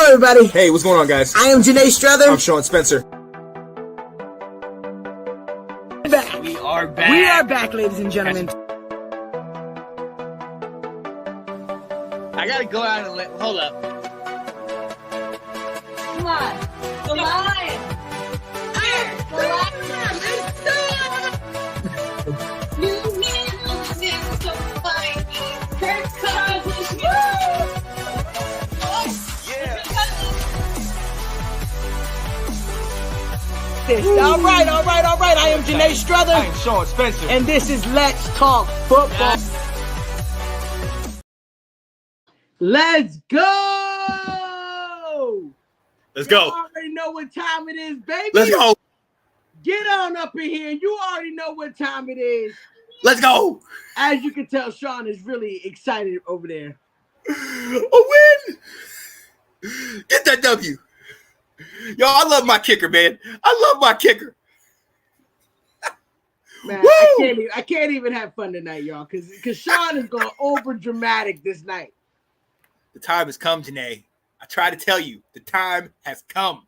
Hello, everybody. Hey, what's going on, guys? I am Janae Strother. I'm Sean Spencer. Back. We are back. We are back, ladies and gentlemen. I gotta go out and hold up. Come on. The lion. The lion. You man so fine. Kirk Cousins. All right. I am Janae Strother. I'm Sean Spencer. And this is Let's Talk Football. Let's go! Let's You go. already know what time it is, baby. Let's go. Get on up in here. You already know what time it is. Let's go. As you can tell, Sean is really excited over there. A win. Get that W. Yo, I love my kicker, man. I love my kicker. Man, Woo! I can't even have fun tonight, y'all, because Sean is going over dramatic this night. The time has come, Janae. I try to tell you, the time has come.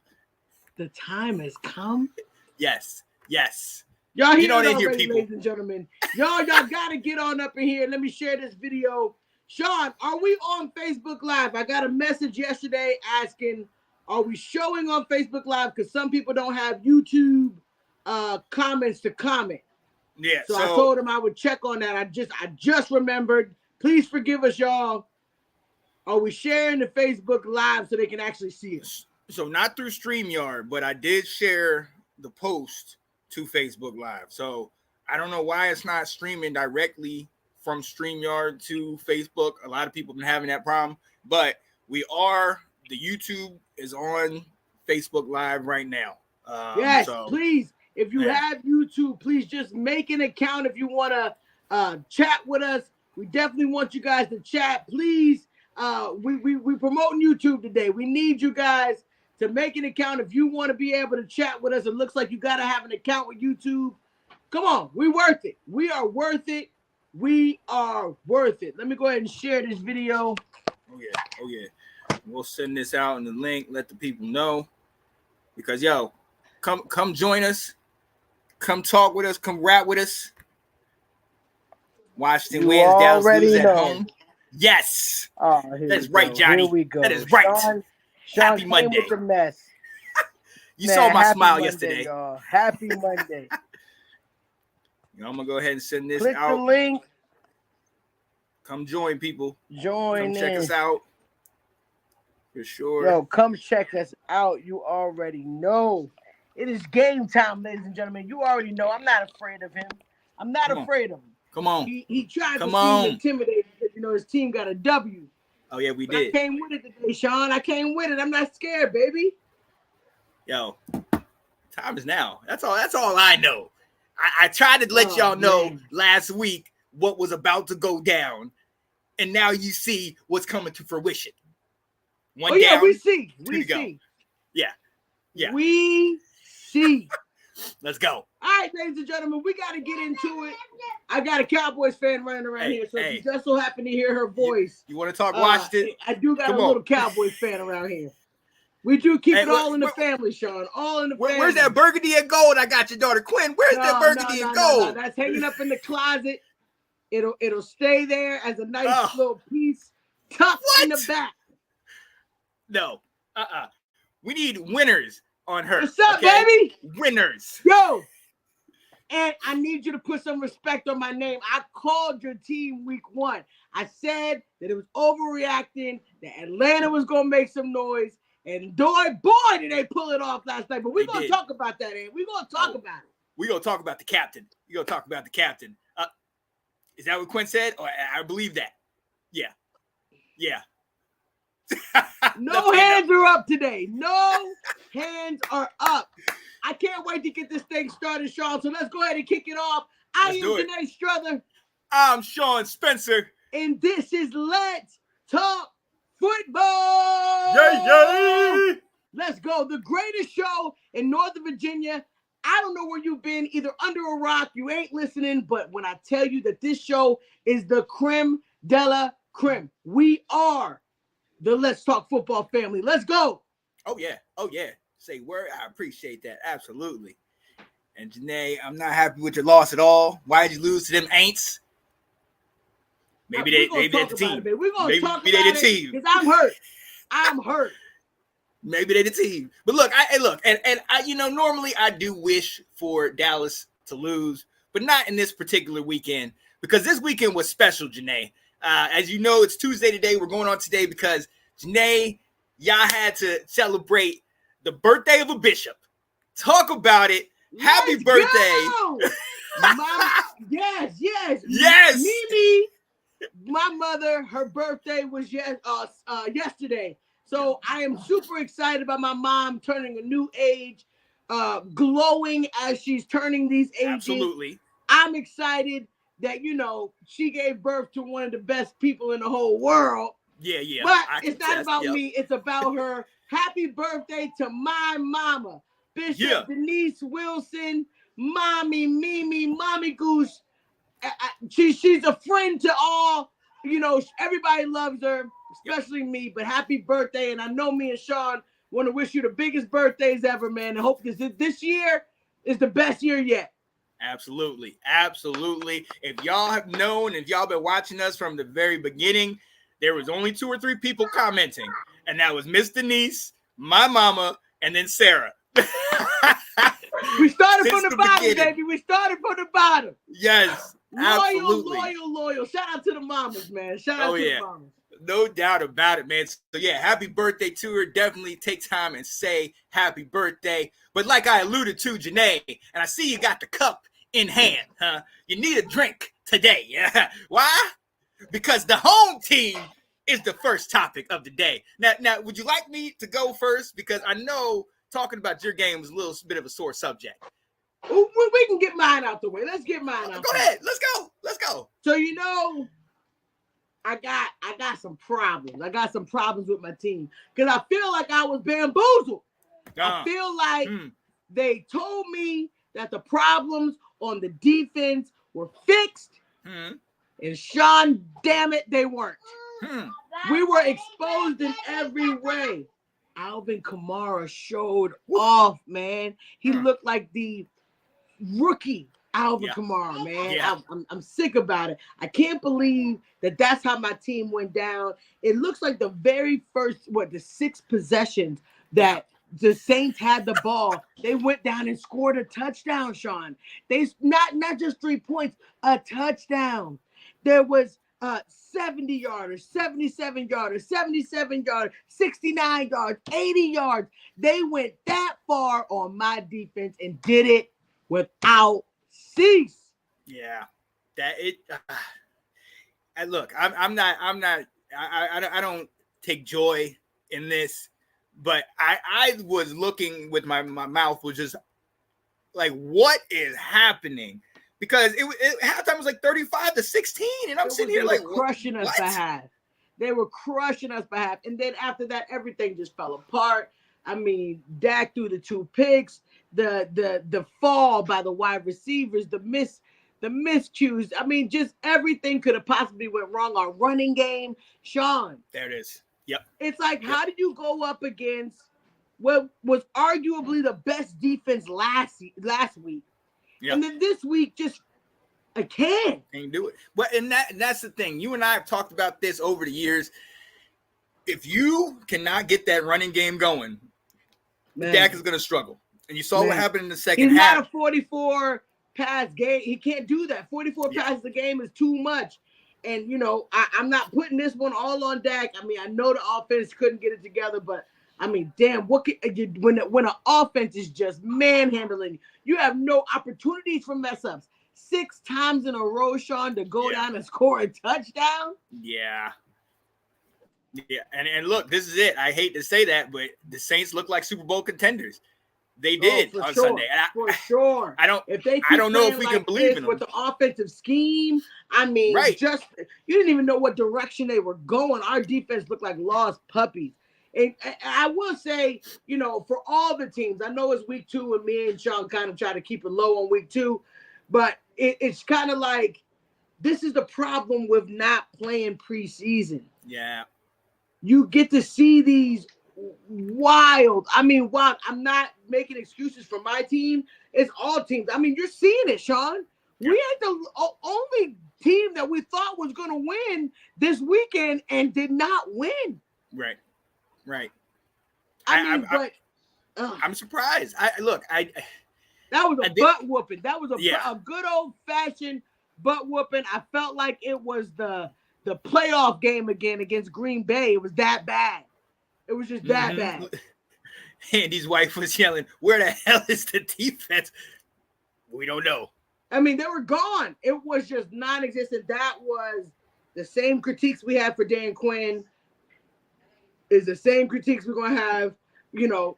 The time has come. Yes. Y'all hear Get on it in here, already, people. ladies and gentlemen. Y'all gotta get on up in here. Let me share this video. Sean, are we on Facebook Live? I got a message yesterday asking, are we showing on Facebook Live? Because some people don't have YouTube comments to comment. Yeah. So I told him I would check on that. I just remembered. Please forgive us, y'all. Are we sharing the Facebook Live so they can actually see us? So not through StreamYard, but I did share the post to Facebook Live. So I don't know why it's not streaming directly from StreamYard to Facebook. A lot of people have been having that problem, but the YouTube is on Facebook Live right now. Yes, please. If you have YouTube, please just make an account if you want to chat with us. We definitely want you guys to chat. Please, we promoting YouTube today. We need you guys to make an account if you want to be able to chat with us. It looks like you got to have an account with YouTube. Come on, we worth it. We are worth it. We are worth it. Let me go ahead and share this video. Oh yeah. We'll send this out in the link. Let the people know, because come join us. Come talk with us. Come rap with us. Washington wins, Dallas loses at home. Yes. Oh, that's right, Johnny. Here we go. That is right. Sean Happy came Monday. with the mess. You saw my happy smile Monday, yesterday. Y'all. Happy Monday. I'm gonna go ahead and send this Click out. the link. Come join, people. Join Come check in. us out. For sure. Yo, come check us out. You already know. It is game time, ladies and gentlemen. You already know. I'm not afraid of him. I'm not afraid of him. Come on. He tried to seem intimidated because his team got a W. Oh yeah, we But did. I came with it today, Sean. I came with it. I'm not scared, baby. Yo, time is now. That's all I know. I tried to let y'all know last week what was about to go down, and now you see what's coming to fruition. One down, we see. We see. Yeah. We see. Let's go. All right, ladies and gentlemen, we got to get into it. I got a Cowboys fan running around here, so if you just so happen to hear her voice. You want to talk Washington? I do got a little Cowboys fan around here. We do keep it all in the family, Sean. All in the family. Where's that burgundy and gold I got your daughter Quinn? Where's that burgundy and gold? No, that's hanging up in the closet. It'll stay there as a nice little piece tucked in the back. No. We need winners on her. What's up, baby? Winners. Yo. And I need you to put some respect on my name. I called your team week 1. I said that it was overreacting, that Atlanta was going to make some noise. And boy, did they pull it off last night. But we're going to talk about that, Ed. We're going to talk about it. We're going to talk about the captain. We're going to talk about the captain. Is that what Quinn said? Oh, I believe that. Yeah. No hands are up today. No hands are up. I can't wait to get this thing started, Sean. So let's go ahead and kick it off. I am Janae Strother. I'm Sean Spencer. And this is Let's Talk Football. Yay! Let's go. The greatest show in Northern Virginia. I don't know where you've been, either under a rock, you ain't listening, but when I tell you that this show is the creme de la creme, we are the Let's Talk Football family. Let's go. Oh yeah. Say word. I appreciate that. Absolutely. And Janae, I'm not happy with your loss at all. Why did you lose to them Aints? Maybe they're the team. We're gonna talk about they the it team. because I'm hurt. Maybe they're the team. But look, normally I do wish for Dallas to lose, but not in this particular weekend because this weekend was special, Janae. As you know, it's Tuesday today. We're going on today because Janae, y'all had to celebrate the birthday of a bishop. Talk about it. Happy birthday. Yes. Mimi, my mother, her birthday was yesterday. So I am super excited about my mom turning a new age, glowing as she's turning these ages. Absolutely. I'm excited that, she gave birth to one of the best people in the whole world. Yeah. But it's not about me. It's about her. Happy birthday to my mama, Bishop Denise Wilson, Mommy Mimi, Mommy Goose. She's a friend to all. Everybody loves her, especially me. But happy birthday. And I know me and Sean want to wish you the biggest birthdays ever, man. I hope this year is the best year yet. Absolutely. If y'all have known, if y'all been watching us from the very beginning, there was only 2 or 3 people commenting. And that was Miss Denise, my mama, and then Sarah. We started from the bottom, baby. We started from the bottom. Yes. Absolutely. Loyal. Shout out to the mamas, man. Shout out to the mamas. No doubt about it, man. So yeah, happy birthday to her. Definitely take time and say happy birthday. But like I alluded to, Janae, and I see you got the cup in hand, huh? You need a drink today. Yeah. Why? Because the home team is the first topic of the day. Now, would you like me to go first? Because I know talking about your game was a little bit of a sore subject. We can get mine out the way. Let's get mine out. Go ahead. Let's go. So I got some problems. I got some problems with my team because I feel like I was bamboozled. I feel like they told me that the problems on the defense were fixed, and Sean, damn it, they weren't. We were exposed in every way. Alvin Kamara showed off, man. He looked like the rookie Alvin Kamara, man. Yeah. I'm sick about it. I can't believe that's how my team went down. It looks like the very first, the 6 possessions that the Saints had the ball, they went down and scored a touchdown, Sean. They not just 3 points, a touchdown. There was 70 yarders, 77 yarders, 77 yards, 69 yards, 80 yards. They went that far on my defense and did it without cease. Yeah, look, I don't take joy in this, but I was looking with my mouth was just like, what is happening? Because it halftime was like 35-16, and I'm sitting here like crushing us by half. They were crushing us by half, and then after that, everything just fell apart. I mean, Dak threw the 2 picks, the fall by the wide receivers, the miscues. I mean, just everything could have possibly went wrong. Our running game, Sean. There it is. Yep. It's like, how did you go up against what was arguably the best defense last week? Yep. And then this week, I can't do it. But that's the thing. You and I have talked about this over the years. If you cannot get that running game going, Dak is going to struggle. And you saw what happened in the second half. He's not a 44 pass game. He can't do that. 44 passes a game is too much. And, I'm not putting this one all on Dak. I mean, I know the offense couldn't get it together, but I mean, damn, what when an offense is just manhandling, you have no opportunities for mess ups. 6 times in a row, Sean, to go down and score a touchdown. Yeah. And look, this is it. I hate to say that, but the Saints look like Super Bowl contenders. They did on Sunday. For sure. I don't know if we can believe in them. With the offensive scheme, I mean, you didn't even know what direction they were going. Our defense looked like lost puppies. And I will say, for all the teams, I know it's week 2 and me and Sean kind of try to keep it low on week 2, but it's kind of like this is the problem with not playing preseason. Yeah. you get to see these wild. I mean, wild. I'm not making excuses for my team. It's all teams. I mean, you're seeing it, Sean. We had the only team that we thought was going to win this weekend and did not win. Right. I'm surprised. That was a butt whooping. That was a good old fashioned butt whooping. I felt like it was the playoff game again against Green Bay. It was that bad. It was just that bad. Andy's wife was yelling, "Where the hell is the defense?" We don't know. I mean, they were gone. It was just non-existent. That was the same critiques we had for Dan Quinn. Is the same critiques we're gonna have. You know,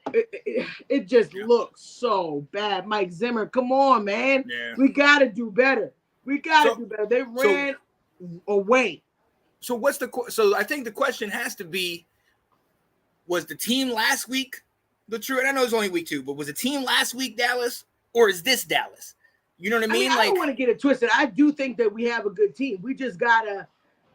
it just looks so bad. Mike Zimmer, come on, man. Yeah. We got to do better. We got to do better. They ran away. So I think the question has to be, was the team last week the true? And I know it's only week 2, but was the team last week Dallas, or is this Dallas? You know what I mean? I don't want to get it twisted. I do think that we have a good team. We just gotta.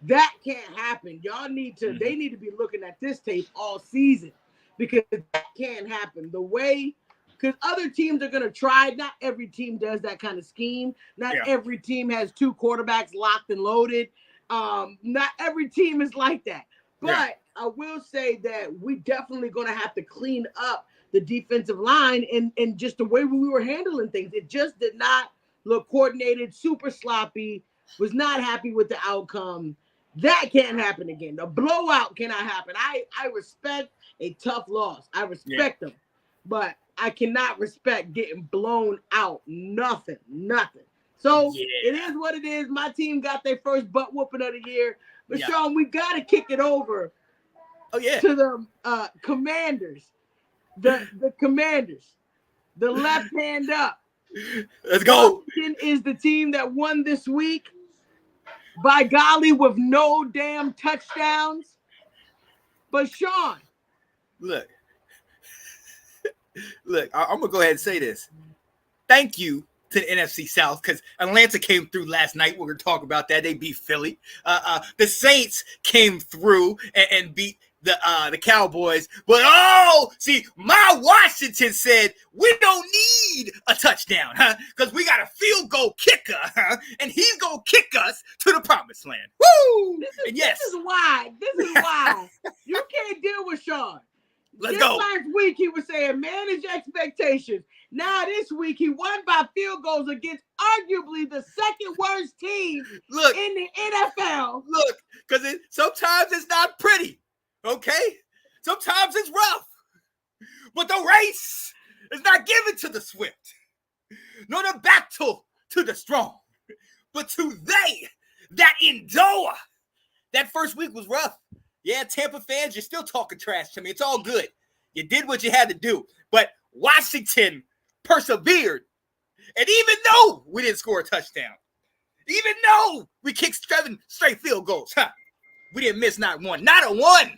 That can't happen. Y'all need to. They need to be looking at this tape all season, because that can't happen. The way, because other teams are going to try. Not every team does that kind of scheme. Not every team has 2 quarterbacks locked and loaded. Not every team is like that. But I will say that we definitely going to have to clean up the defensive line and just the way we were handling things. It just did not look coordinated, super sloppy, was not happy with the outcome. That can't happen again. The blowout cannot happen. I respect a tough loss. I respect them, but I cannot respect getting blown out. Nothing. So it is what it is. My team got their first butt whooping of the year. But Sean, we got to kick it over to the Commanders. The Commanders. The left hand up. Let's go. Washington is the team that won this week. By golly, with no damn touchdowns. But Sean. Look, I'm going to go ahead and say this. Thank you to the NFC South, because Atlanta came through last night. We're going to talk about that. They beat Philly. The Saints came through and beat the Cowboys. But, see, my Washington said, we don't need a touchdown, because we got a field goal kicker, and he's going to kick us to the promised land. Woo! This is why you can't deal with Sean. This last week, he was saying manage expectations. Now this week, he won by field goals against arguably the second worst team in the NFL. Look, because sometimes it's not pretty, okay? Sometimes it's rough. But the race is not given to the swift, nor the battle to the strong, but to they that endure. That first week was rough. Yeah, Tampa fans, you're still talking trash to me. It's all good. You did what you had to do. But Washington persevered. And even though we didn't score a touchdown, even though we kicked 7 straight field goals, we didn't miss not one. Not a one.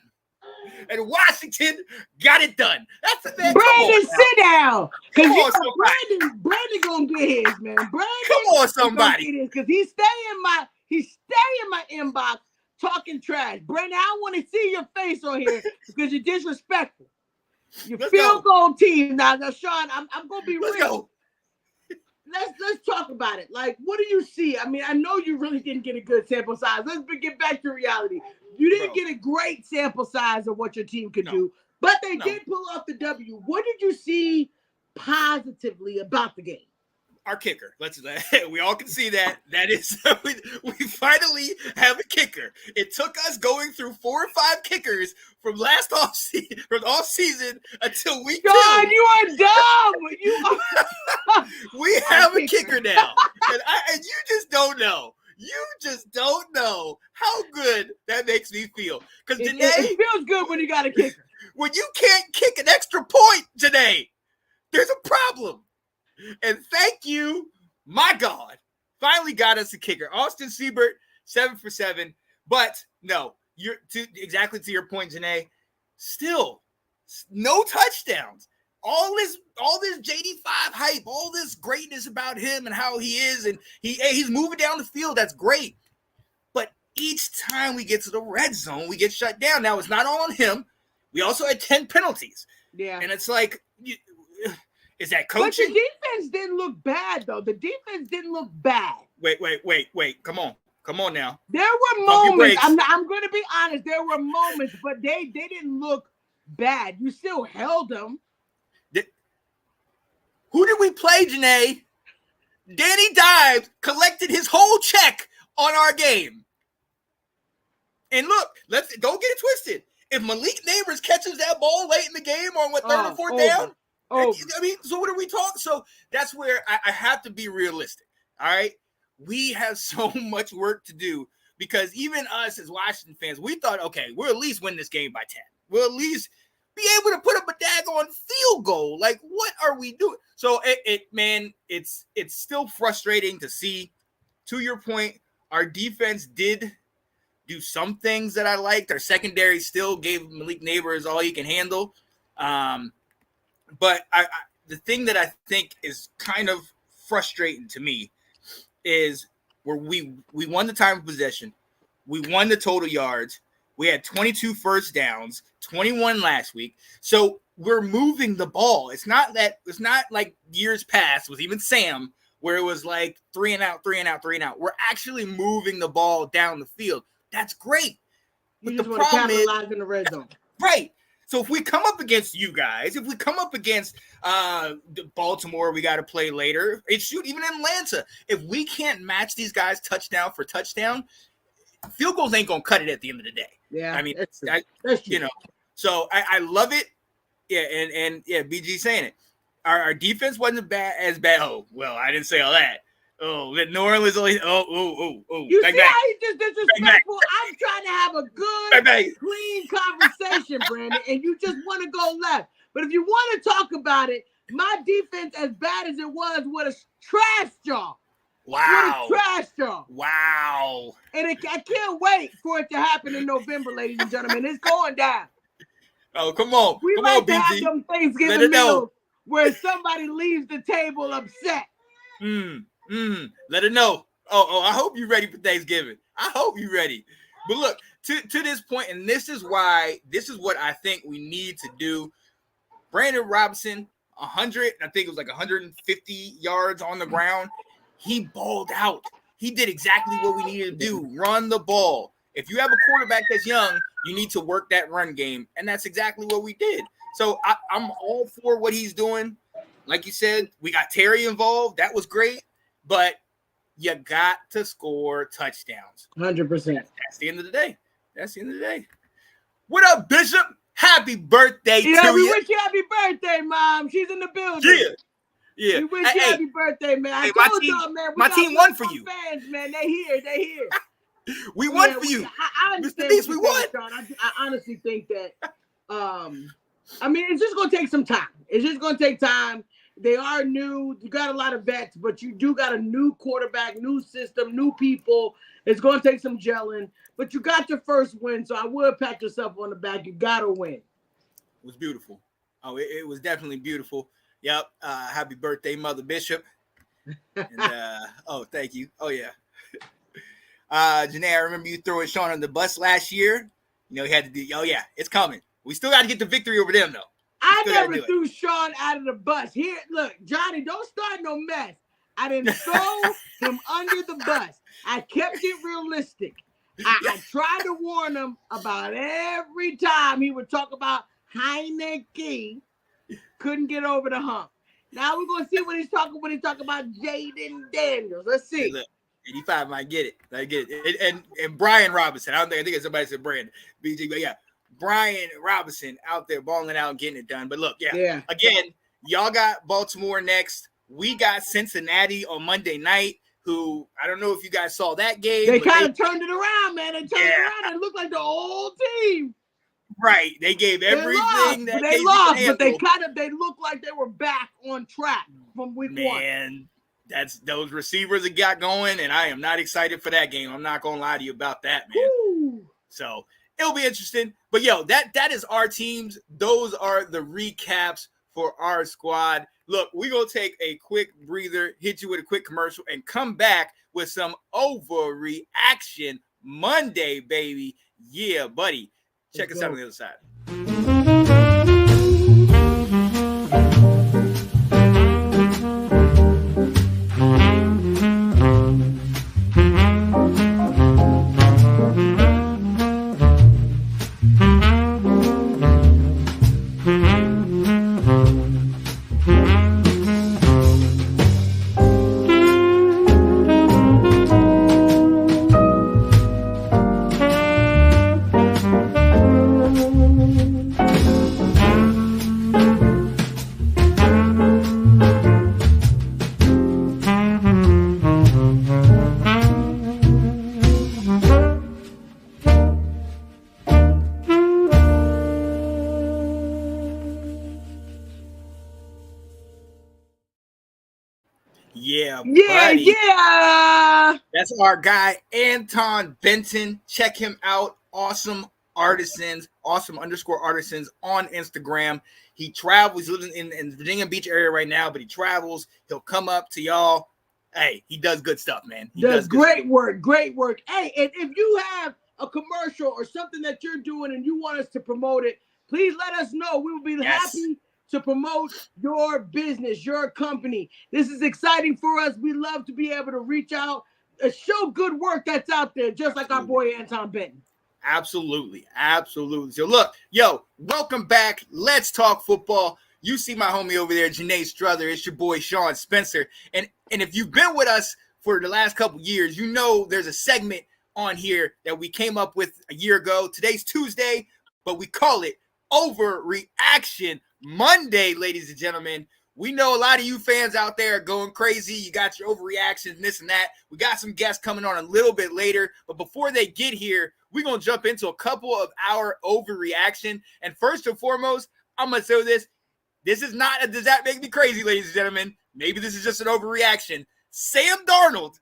And Washington got it done. That's a man. Brandon, sit down. Because Brandon gonna get his, man. Brandon, come on, somebody. Because he stay in my inbox talking trash. Brandon, I want to see your face on here because you're disrespectful. Your field goal team. Now, Sean, I'm gonna be real. Let's talk about it. Like, what do you see? I mean, I know you really didn't get a good sample size. Let's get back to reality. You didn't get a great sample size of what your team could do, but they did pull off the W. What did you see positively about the game? Our kicker. We all can see that. That is, we finally have a kicker. It took us going through 4 or 5 kickers from off season until week 2. God, you are dumb. We have a kicker now, and you just don't know. You just don't know how good that makes me feel. Because today, it feels good when you got a kicker. When you can't kick an extra point today, there's a problem. And thank you, my God, finally got us a kicker. Austin Siebert, 7 for 7. But no, exactly to your point, Janae, still no touchdowns. All this JD5 hype, all this greatness about him and how he is, and he's moving down the field. That's great. But each time we get to the red zone, we get shut down. Now, it's not all on him. We also had 10 penalties. Yeah. And it's like, is that But coaching? the defense didn't look bad, though. The defense didn't look bad. Wait. Come on now. There were Pump your moments. brakes. I'm going to be honest. There were moments, but they didn't look bad. You still held them. Who did we play, Janae? Danny Dimes collected his whole check on our game. And look, don't get it twisted. If Malik Neighbors catches that ball late in the game on third or fourth down, I mean, so what are we talking? So that's where I have to be realistic. All right. We have so much work to do because even us as Washington fans, we thought, okay, we'll at least win this game by 10. We'll at least be able to put up a daggone field goal. Like, what are we doing? So it's still frustrating to see. To your point, our defense did do some things that I liked. Our secondary still gave Malik Neighbors all he can handle. But the thing that I think is kind of frustrating to me is where we won the time of possession. We won the total yards. We had 22 first downs, 21 last week. So we're moving the ball. It's not like years past with even Sam, where it was like 3 and out. We're actually moving the ball down the field. That's great. But the just want to problem is, capitalize in the red zone. right. So if we come up against you guys, if we come up against Baltimore, we got to play later. Even in Atlanta, if we can't match these guys touchdown for touchdown, field goals ain't gonna cut it at the end of the day. Yeah, I mean, that's true. you know. So I love it. Yeah, and BG saying it. Our defense wasn't as bad. Oh well, I didn't say all that. Oh, New Orleans only. Oh. You see how he's just disrespectful? I'm trying to have a good, clean conversation, Brandon, and you just want to go left. But if you want to talk about it, my defense, as bad as it was, would have trashed y'all. Wow. Would have trashed y'all. Wow. And I can't wait for it to happen in November, ladies and gentlemen. It's going down. Oh, come on. We come like on, to have BG. them Thanksgiving meals where somebody leaves the table upset. Let it know. Oh, I hope you're ready for Thanksgiving. I hope you're ready. But look, to this point, and this is what I think we need to do. Brandon Robinson, 100, I think it was like 150 yards on the ground. He balled out. He did exactly what we needed to do. Run the ball. If you have a quarterback that's young, you need to work that run game. And that's exactly what we did. So I'm all for what he's doing. Like you said, we got Terry involved. That was great. But you got to score touchdowns. 100%. That's the end of the day. What up, Bishop? Happy birthday to we you. wish you happy birthday, Mom. She's in the building. Yeah. We wish you happy birthday, man. I my told team, y'all, man. My team won for you. Fans, man. They here. We won for you. I understand. Mr. Beast, we won. Sean. I honestly think that, I mean, it's just going to take some time. It's just going to take time. They are new. You got a lot of vets, but you do got a new quarterback, new system, new people. It's going to take some gelling, but you got your first win, so I would pat yourself on the back. You got to win. It was beautiful. Oh, it was definitely beautiful. Yep. Happy birthday, Mother Bishop. And, thank you. Oh, yeah. Janae, I remember you throwing Sean on the bus last year. You know, he had to do, it's coming. We still got to get the victory over them, though. I never threw Sean out of the bus. Here, look, Johnny, don't start no mess. I didn't throw him under the bus. I kept it realistic. I tried to warn him about every time he would talk about Heineke. Couldn't get over the hump. Now we're gonna see what he's talking when he talk about Jaden Daniels. Let's see. Hey, look, 85 might get it. I get it. And Brian Robinson. I think it's somebody said Brandon BG, but yeah. Brian Robinson out there balling out and getting it done. But look, again, y'all got Baltimore next. We got Cincinnati on Monday night, who I don't know if you guys saw that game. They kind of turned it around, man. They turned it around and looked like the old team. Right. They gave everything that they lost, but they looked like they were back on track from week one. Man, that's those receivers that got going, and I am not excited for that game. I'm not gonna lie to you about that, man. Woo. So it'll be interesting. But that is our teams. Those are the recaps for our squad. Look, we're going to take a quick breather, hit you with a quick commercial, and come back with some overreaction Monday, baby. Yeah, buddy. Check us out on the other side. Yeah, buddy. Yeah. That's our guy, Anton Benton. Check him out. Awesome Artisans, awesome_artisans on Instagram. He travels. He lives in the Virginia Beach area right now, but he travels. He'll come up to y'all. Hey, he does good stuff, man. He does great work. Great work. Hey, and if you have a commercial or something that you're doing and you want us to promote it, please let us know. We will be happy to promote your business, your company. This is exciting for us. We love to be able to reach out, show good work that's out there, just like our boy Anton Benton. Absolutely. So look, welcome back. Let's talk football. You see my homie over there, Janae Struther. It's your boy Sean Spencer. And if you've been with us for the last couple years, you know there's a segment on here that we came up with a year ago. Today's Tuesday, but we call it Overreaction Monday, ladies and gentlemen. We know a lot of you fans out there are going crazy. You got your overreactions, this and that. We got some guests coming on a little bit later. But before they get here, we're going to jump into a couple of our overreaction. And first and foremost, I'm going to say this. This is not a does that make me crazy, ladies and gentlemen. Maybe this is just an overreaction. Sam Darnold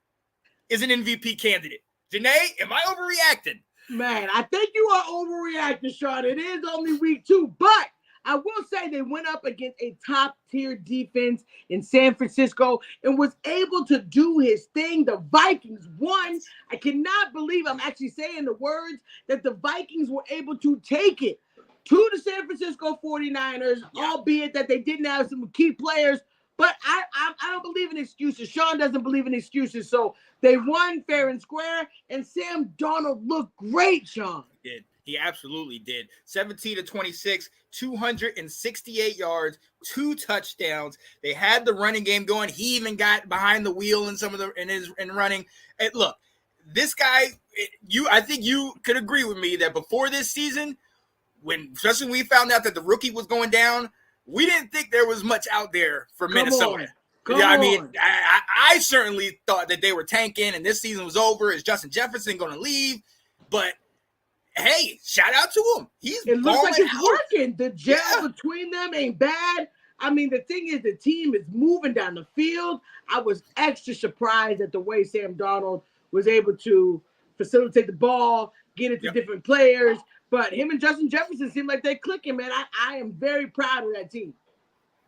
is an MVP candidate. Janae, am I overreacting? Man, I think you are overreacting, Sean. It is only week 2, but I will say they went up against a top-tier defense in San Francisco and was able to do his thing. The Vikings won. I cannot believe I'm actually saying the words that the Vikings were able to take it to the San Francisco 49ers, albeit that they didn't have some key players. But I don't believe in excuses. Sean doesn't believe in excuses. So they won fair and square, and Sam Darnold looked great, Sean. He absolutely did. 17-26, 268 yards, 2 touchdowns. They had the running game going. He even got behind the wheel in some of the in running. And look, this guy, I think you could agree with me that before this season, especially when we found out that the rookie was going down, we didn't think there was much out there for Minnesota. I mean, I certainly thought that they were tanking and this season was over. Is Justin Jefferson going to leave? But hey, shout out to him. It looks like it's working. The gel between them ain't bad. I mean, the thing is, the team is moving down the field. I was extra surprised at the way Sam Darnold was able to facilitate the ball, get it to different players. But him and Justin Jefferson seem like they're clicking, man. I am very proud of that team.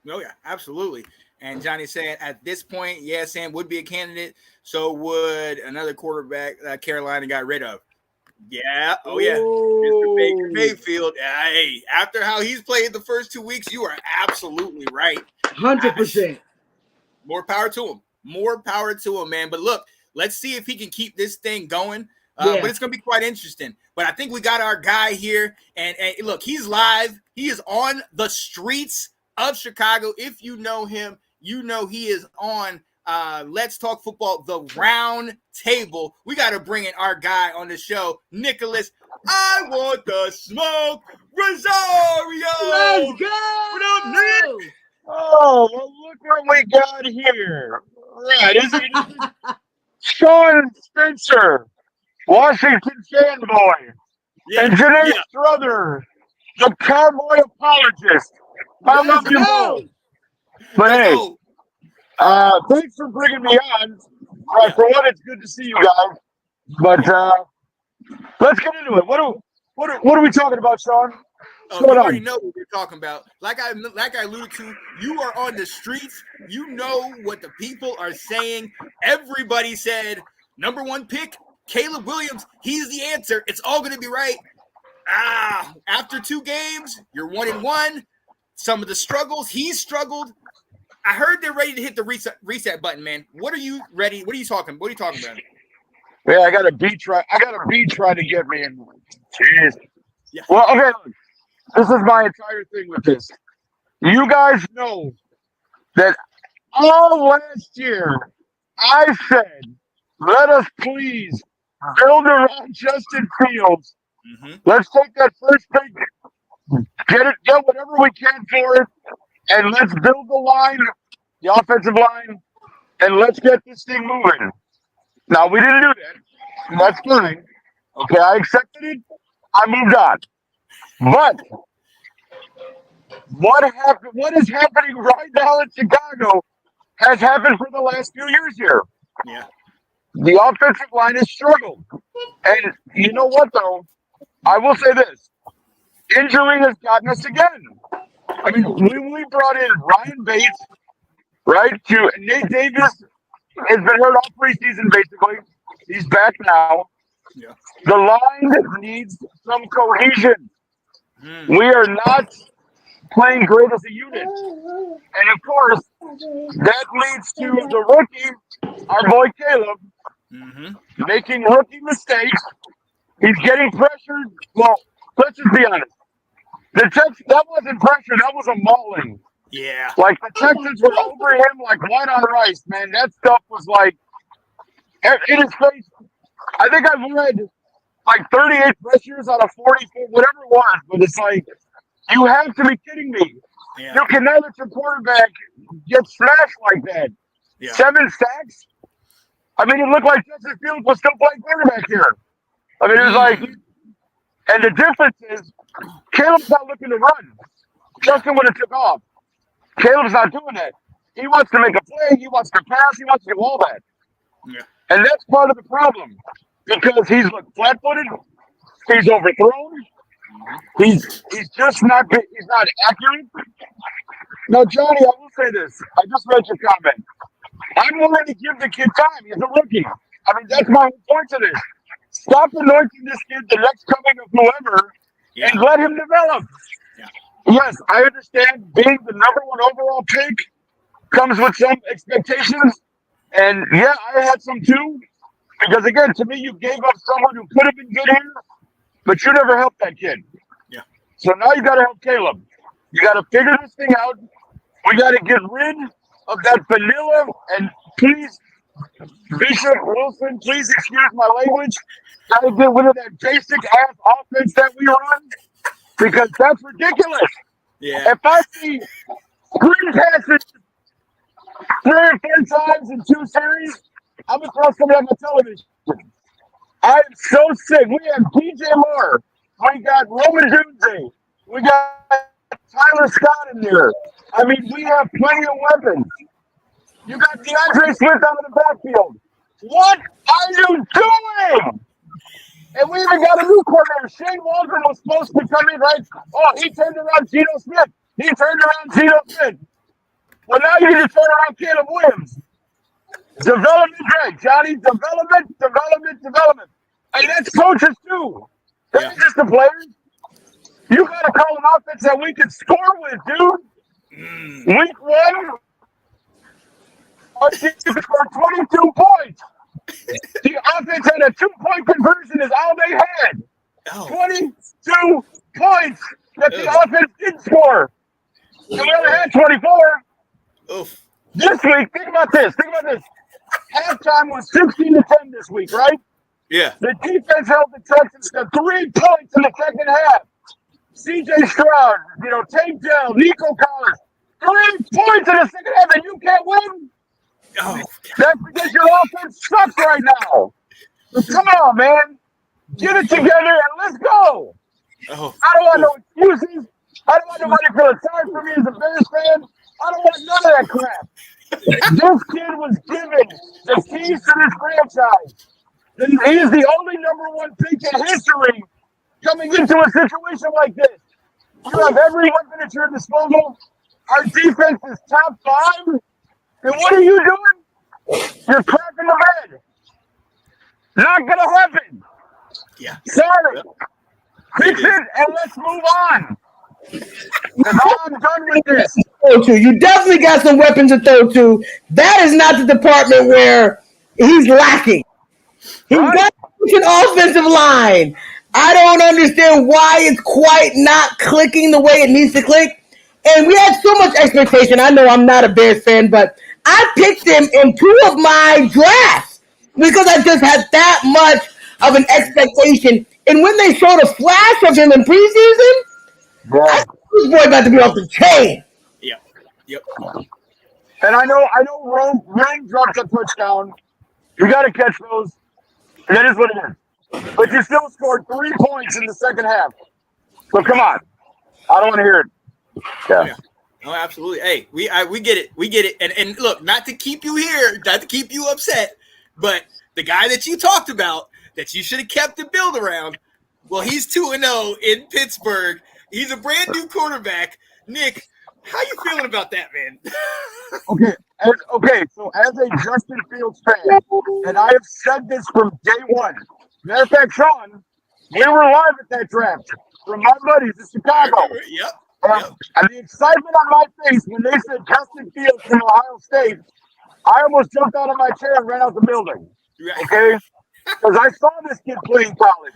Oh, yeah, absolutely. And Johnny said at this point, Sam would be a candidate. So would another quarterback that Carolina got rid of. Yeah. Oh, yeah. Mr. Baker Mayfield. Hey, after how he's played the first 2 weeks, you are absolutely right. 100%. More power to him. Man. But look, let's see if he can keep this thing going. But it's going to be quite interesting. But I think we got our guy here. And look, he's live. He is on the streets of Chicago. If you know him, you know he is on Let's Talk Football, the round table. We got to bring in our guy on the show, Nicholas. I want the smoke, Rosario. Let's go. What up, Nick? Oh, well, look what we got here. All right, isn't it? Sean Spencer, Washington fanboy, and Janae Struther, the cowboy apologist. I love you both. But hey, thanks for bringing me on. For one, it's good to see you guys. But let's get into it. What are we talking about, Sean? You already know what we're talking about. Like I alluded to, you are on the streets. You know what the people are saying. Everybody said number 1 pick, Caleb Williams, he's the answer. It's all going to be right. After 2 games, you're 1-1. Some of the struggles, he's struggled. I heard they're ready to hit the reset button, man. What are you ready? What are you talking about? Yeah, I got a beat trying to get me in. Jeez. Yeah. Well, okay, look. This is my entire thing with this. You guys know that all last year I said, let us please build around Justin Fields. Mm-hmm. Let's take that first pick, get whatever we can for it, and let's build the line, the offensive line, and let's get this thing moving. Now, we didn't do that. That's fine. Okay, I accepted it. I moved on. But what is happening right now in Chicago has happened for the last few years here. Yeah. The offensive line has struggled. And you know what, though? I will say this. Injury has gotten us again. I mean, we brought in Ryan Bates, right? Nate Davis has been hurt all preseason, basically. He's back now. Yeah. The line needs some cohesion. We are not playing great as a unit. And, of course, that leads to the rookie, our boy Caleb, making rookie mistakes. He's getting pressured. Well, let's just be honest. That wasn't pressure. That was a mauling. Yeah. Like, the Texans were over him like white on rice, man. That stuff was like, in his face. I think I've read like 38 pressures out of 44, whatever it was. But it's like, you have to be kidding me. Yeah. You cannot let your quarterback get smashed like that. Yeah. 7 sacks? I mean, it looked like Justin Fields was still playing quarterback here. I mean, it was like, and the difference is, Caleb's not looking to run. Justin would have took off. Caleb's not doing that. He wants to make a play. He wants to pass. He wants to do all that. Yeah. And that's part of the problem because he's flat-footed. He's overthrown. He's just not accurate. Now, Johnny, I will say this. I just read your comment. I'm willing to give the kid time. He's a rookie. I mean, that's my whole point to this. Stop anointing this kid the next coming of whoever and let him develop. Yeah. Yes, I understand being the #1 overall pick comes with some expectations. And, yeah, I had some too. Because, again, to me, you gave up someone who could have been good here, but you never helped that kid. Yeah. So now you got to help Caleb. You got to figure this thing out. We got to get rid of that vanilla. And please, Bishop Wilson, please excuse my language. Got to get rid of that basic-ass offense that we run because that's ridiculous. Yeah. If I see screen passes 3 or 4 times in 2 series, I'm going to throw somebody on the television. I'm so sick. We have DJ Moore. We got Roman Dunze. We got Tyler Scott in there. I mean, we have plenty of weapons. You got DeAndre Swift out of the backfield. What are you doing? And we even got a new coordinator. Shane Waldron was supposed to come in, right? Oh, he turned around Geno Smith. Well, now you need to turn around Caleb Williams. Development, Greg. Johnny, development. And that's coaches, too. That ain't just the players. You got to call an offense that we can score with, dude. Week 1, our team scored 22 points. The offense had a 2-point conversion is all they had. 22 points that the offense didn't score. And we only had 24. Oof. This week, think about this. Halftime was 16-10 this week, right? Yeah. The defense held the Texans to 3 points in the second half. C.J. Stroud, Tank Dell, Nico Collins, 3 points in the second half, and you can't win? Oh. That's because your offense sucks right now. So come on, man. Get it together and let's go. Oh. I don't want no excuses. I don't want nobody feeling sorry for me as a Bears fan. I don't want none of that crap. This kid was given the keys to this franchise. He is the only #1 pick in history coming into a situation like this. You have every weapon at your disposal. Our defense is top 5. And what are you doing? You're crapping the bed. Not gonna happen. Yeah. Sorry. Fix it and let's move on. I'm done with this. You definitely got some weapons to throw to. That is not the department where he's lacking. He's got an offensive line. I don't understand why it's quite not clicking the way it needs to click. And we had so much expectation. I know I'm not a Bears fan, but I picked him in 2 of my drafts because I just had that much of an expectation. And when they showed a flash of him in preseason, I thought this boy about to be off the chain. Yep. And I know Rome dropped a touchdown. You got to catch those. That is what it is. But you still scored 3 points in the second half. So come on. I don't want to hear it. Yeah. No, absolutely. Hey, we get it. We get it. And look, not to keep you here, not to keep you upset, but the guy that you talked about that you should have kept the build around, well, he's 2-0 in Pittsburgh. He's a brand new quarterback. Nick, how you feeling about that, man? Okay. So as a Justin Fields fan, and I have said this from day one. Matter of fact, Sean, we were live at that draft from my buddies in Chicago. Yep. And the excitement on my face when they said Justin Fields from Ohio State, I almost jumped out of my chair and ran out the building. Okay? Because I saw this kid play in college.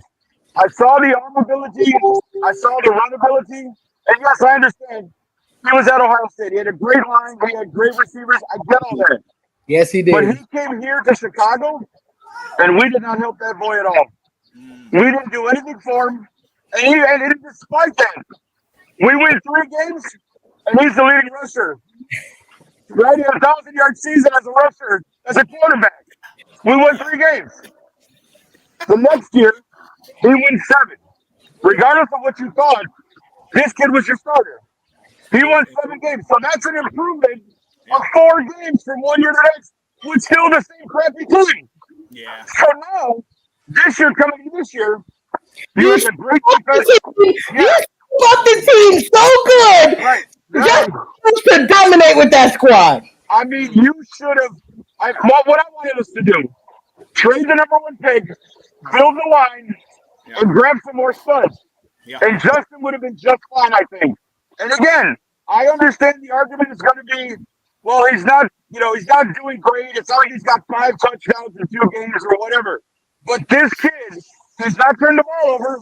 I saw the arm ability. I saw the run ability. And yes, I understand. He was at Ohio State. He had a great line. He had great receivers. I get all that. Yes, he did. But he came here to Chicago, and we did not help that boy at all. We didn't do anything for him. And despite that, we win 3 games, and he's the leading rusher. Right? He had a 1,000-yard season as a rusher, as a quarterback. We won 3 games. The next year, he wins 7. Regardless of what you thought, this kid was your starter. He won 7 games. So that's an improvement of 4 games from one year to the next with still the same crappy team. Yeah. So now, coming into this year, you have a great defense. You fucked the team so good. Right. Just to dominate with that squad. I mean, you should have. What I wanted us to do: trade the number 1 pick, build the line, and grab some more studs. Yeah. And Justin would have been just fine, I think. And again, I understand the argument is going to be, well, he's not doing great. It's not like he's got 5 touchdowns in 2 games or whatever. But this kid has not turned the ball over,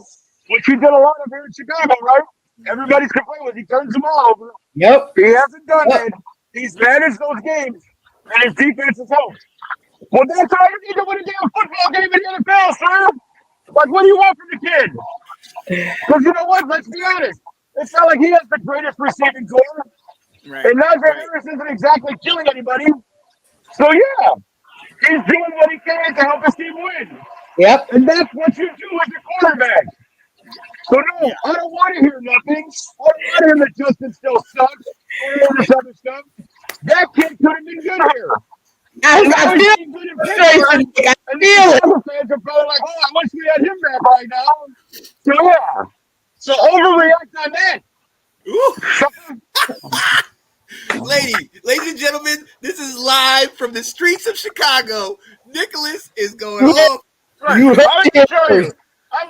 which he did a lot of here in Chicago, right? Everybody's complaining was he turns the ball over. Yep. He hasn't done it. He's managed those games, and his defense has helped. Well, that's all you need to win a damn football game in the NFL, sir. Like, what do you want from the kid? Because you know what? Let's be honest. It's not like he has the greatest receiving core. Right. And Najee Harris isn't exactly killing anybody. So, yeah, he's doing what he can to help his team win. Yep. And that's what you do as a quarterback. So, no, I don't want to hear nothing. I don't want to hear that Justin still sucks or all this other stuff. That kid could have been good here. I feel it. Fans are probably like, oh, I wish we had him back right now. So, yeah. So, overreact on that. Ladies and gentlemen, this is live from the streets of Chicago. Nicholas is going off. I'm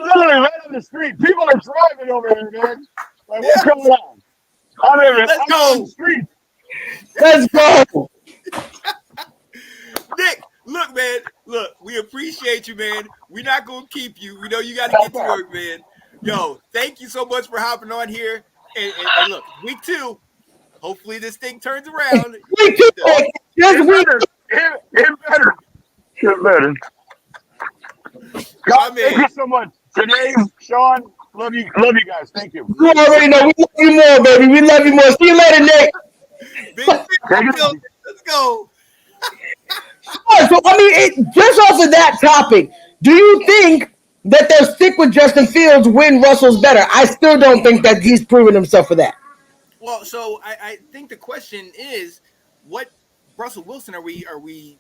literally right on the street. People are driving over here, man. Like, what's going on? I'm on the street. Let's go. Nick, look, man. Look, we appreciate you, man. We're not going to keep you. We know you got to get to work, man. Yo, thank you so much for hopping on here. And look, week 2, hopefully this thing turns around. Week 2. It better. God, thank you so much. Today, Sean, love you guys. Thank you. You already know. We love you more, baby. We love you more. See you later, Nick. Let's go. So, I mean, just off of that topic, do you think that they'll stick with Justin Fields when Russell's better? I still don't think that he's proven himself for that. Well, so I think the question is, what Russell Wilson are we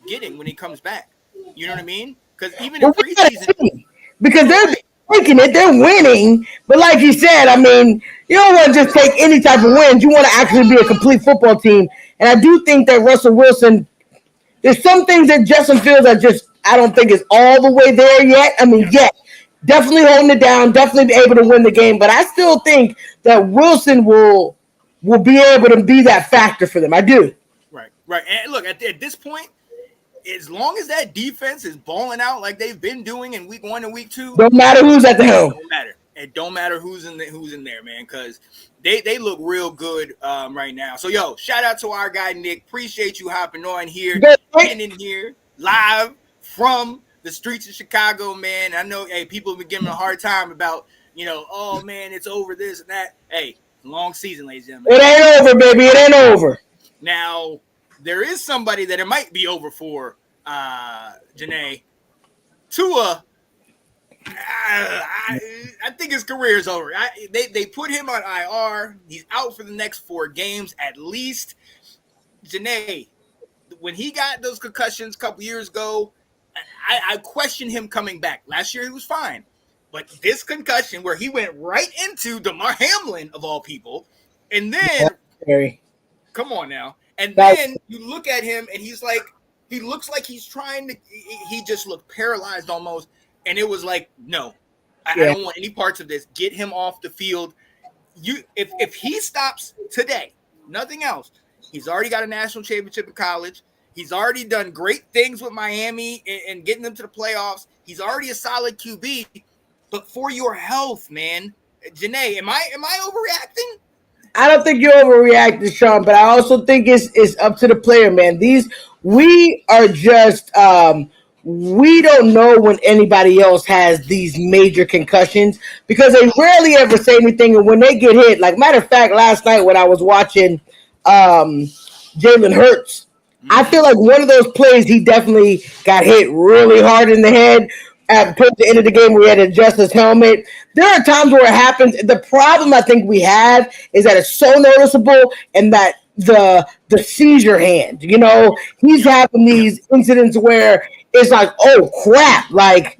getting when he comes back? You know what I mean? Because even in preseason, because they're taking it, they're winning. But like you said, I mean, you don't want to just take any type of wins. You want to actually be a complete football team. And I do think that Russell Wilson, there's some things that Justin Fields are just I don't think is all the way there yet. I mean, yet definitely holding it down, definitely be able to win the game. But I still think that Wilson will be able to be that factor for them. I do. Right. And look, at this point, as long as that defense is balling out like they've been doing in week 1 and week 2, Don't matter who's at the helm. Don't matter. It don't matter who's in there, man, because they look real good right now. So, yo, shout out to our guy, Nick. Appreciate you hopping on here, getting in here live from the streets of Chicago, man. I know, hey, people have been giving me a hard time about, oh, man, it's over this and that. Hey, long season, ladies and gentlemen. It ain't over, baby. It ain't over. Now, there is somebody that it might be over for, Janae. Tua, I think his career is over. They put him on IR. He's out for the next 4 games at least. Janae, when he got those concussions a couple years ago, I questioned him coming back. Last year he was fine. But this concussion where he went right into DeMar Hamlin, of all people, and then, come on now. And then you look at him and he looks like he's trying to, he just looked paralyzed almost. And it was like, no, I don't want any parts of this. Get him off the field. If he stops today, nothing else, he's already got a national championship in college. He's already done great things with Miami and getting them to the playoffs. He's already a solid QB. But for your health, man, Janae, am I overreacting? I don't think you're overreacting, Sean, but I also think it's up to the player, man. We are just we don't know when anybody else has these major concussions because they rarely ever say anything. And when they get hit, like matter of fact, last night when I was watching Jalen Hurts, I feel like one of those plays he definitely got hit really hard in the head towards the end of the game where he had to adjust his helmet. There are times where it happens. The problem I think we have is that it's so noticeable and that the seizure hand, he's having these incidents where it's like, oh crap, like,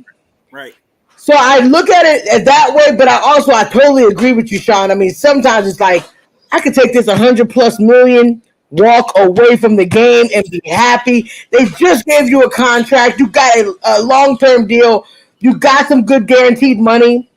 right. So I look at it that way, but I totally agree with you, Sean. I mean, sometimes it's like I could take this $100+ million, walk away from the game and be happy. They just gave you a contract. You got a long-term deal. You got some good guaranteed money.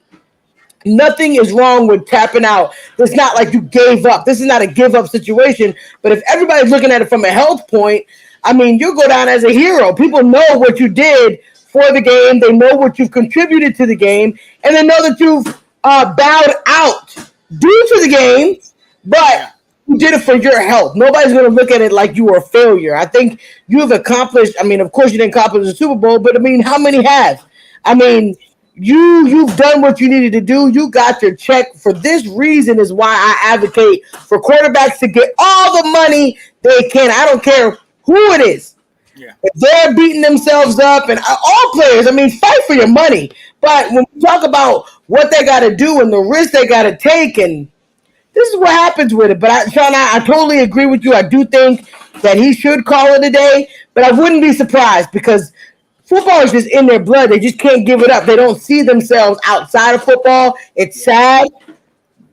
Nothing is wrong with tapping out. It's not like you gave up. This is not a give-up situation. But if everybody's looking at it from a health point, I mean, you go down as a hero. People know what you did for the game. They know what you've contributed to the game. And they know that you've bowed out due to the game. But you did it for your health. Nobody's going to look at it like you were a failure. I think you've accomplished, I mean, of course you didn't accomplish the Super Bowl, but I mean, how many have? I mean, you've done what you needed to do. You got your check. For this reason is why I advocate for quarterbacks to get all the money they can. I don't care who it is. Yeah. If they're beating themselves up, and all players, I mean, fight for your money. But when we talk about what they got to do and the risk they got to take, and this is what happens with it. But Sean, I totally agree with you. I do think that he should call it a day, but I wouldn't be surprised because football is just in their blood. They just can't give it up. They don't see themselves outside of football. It's sad.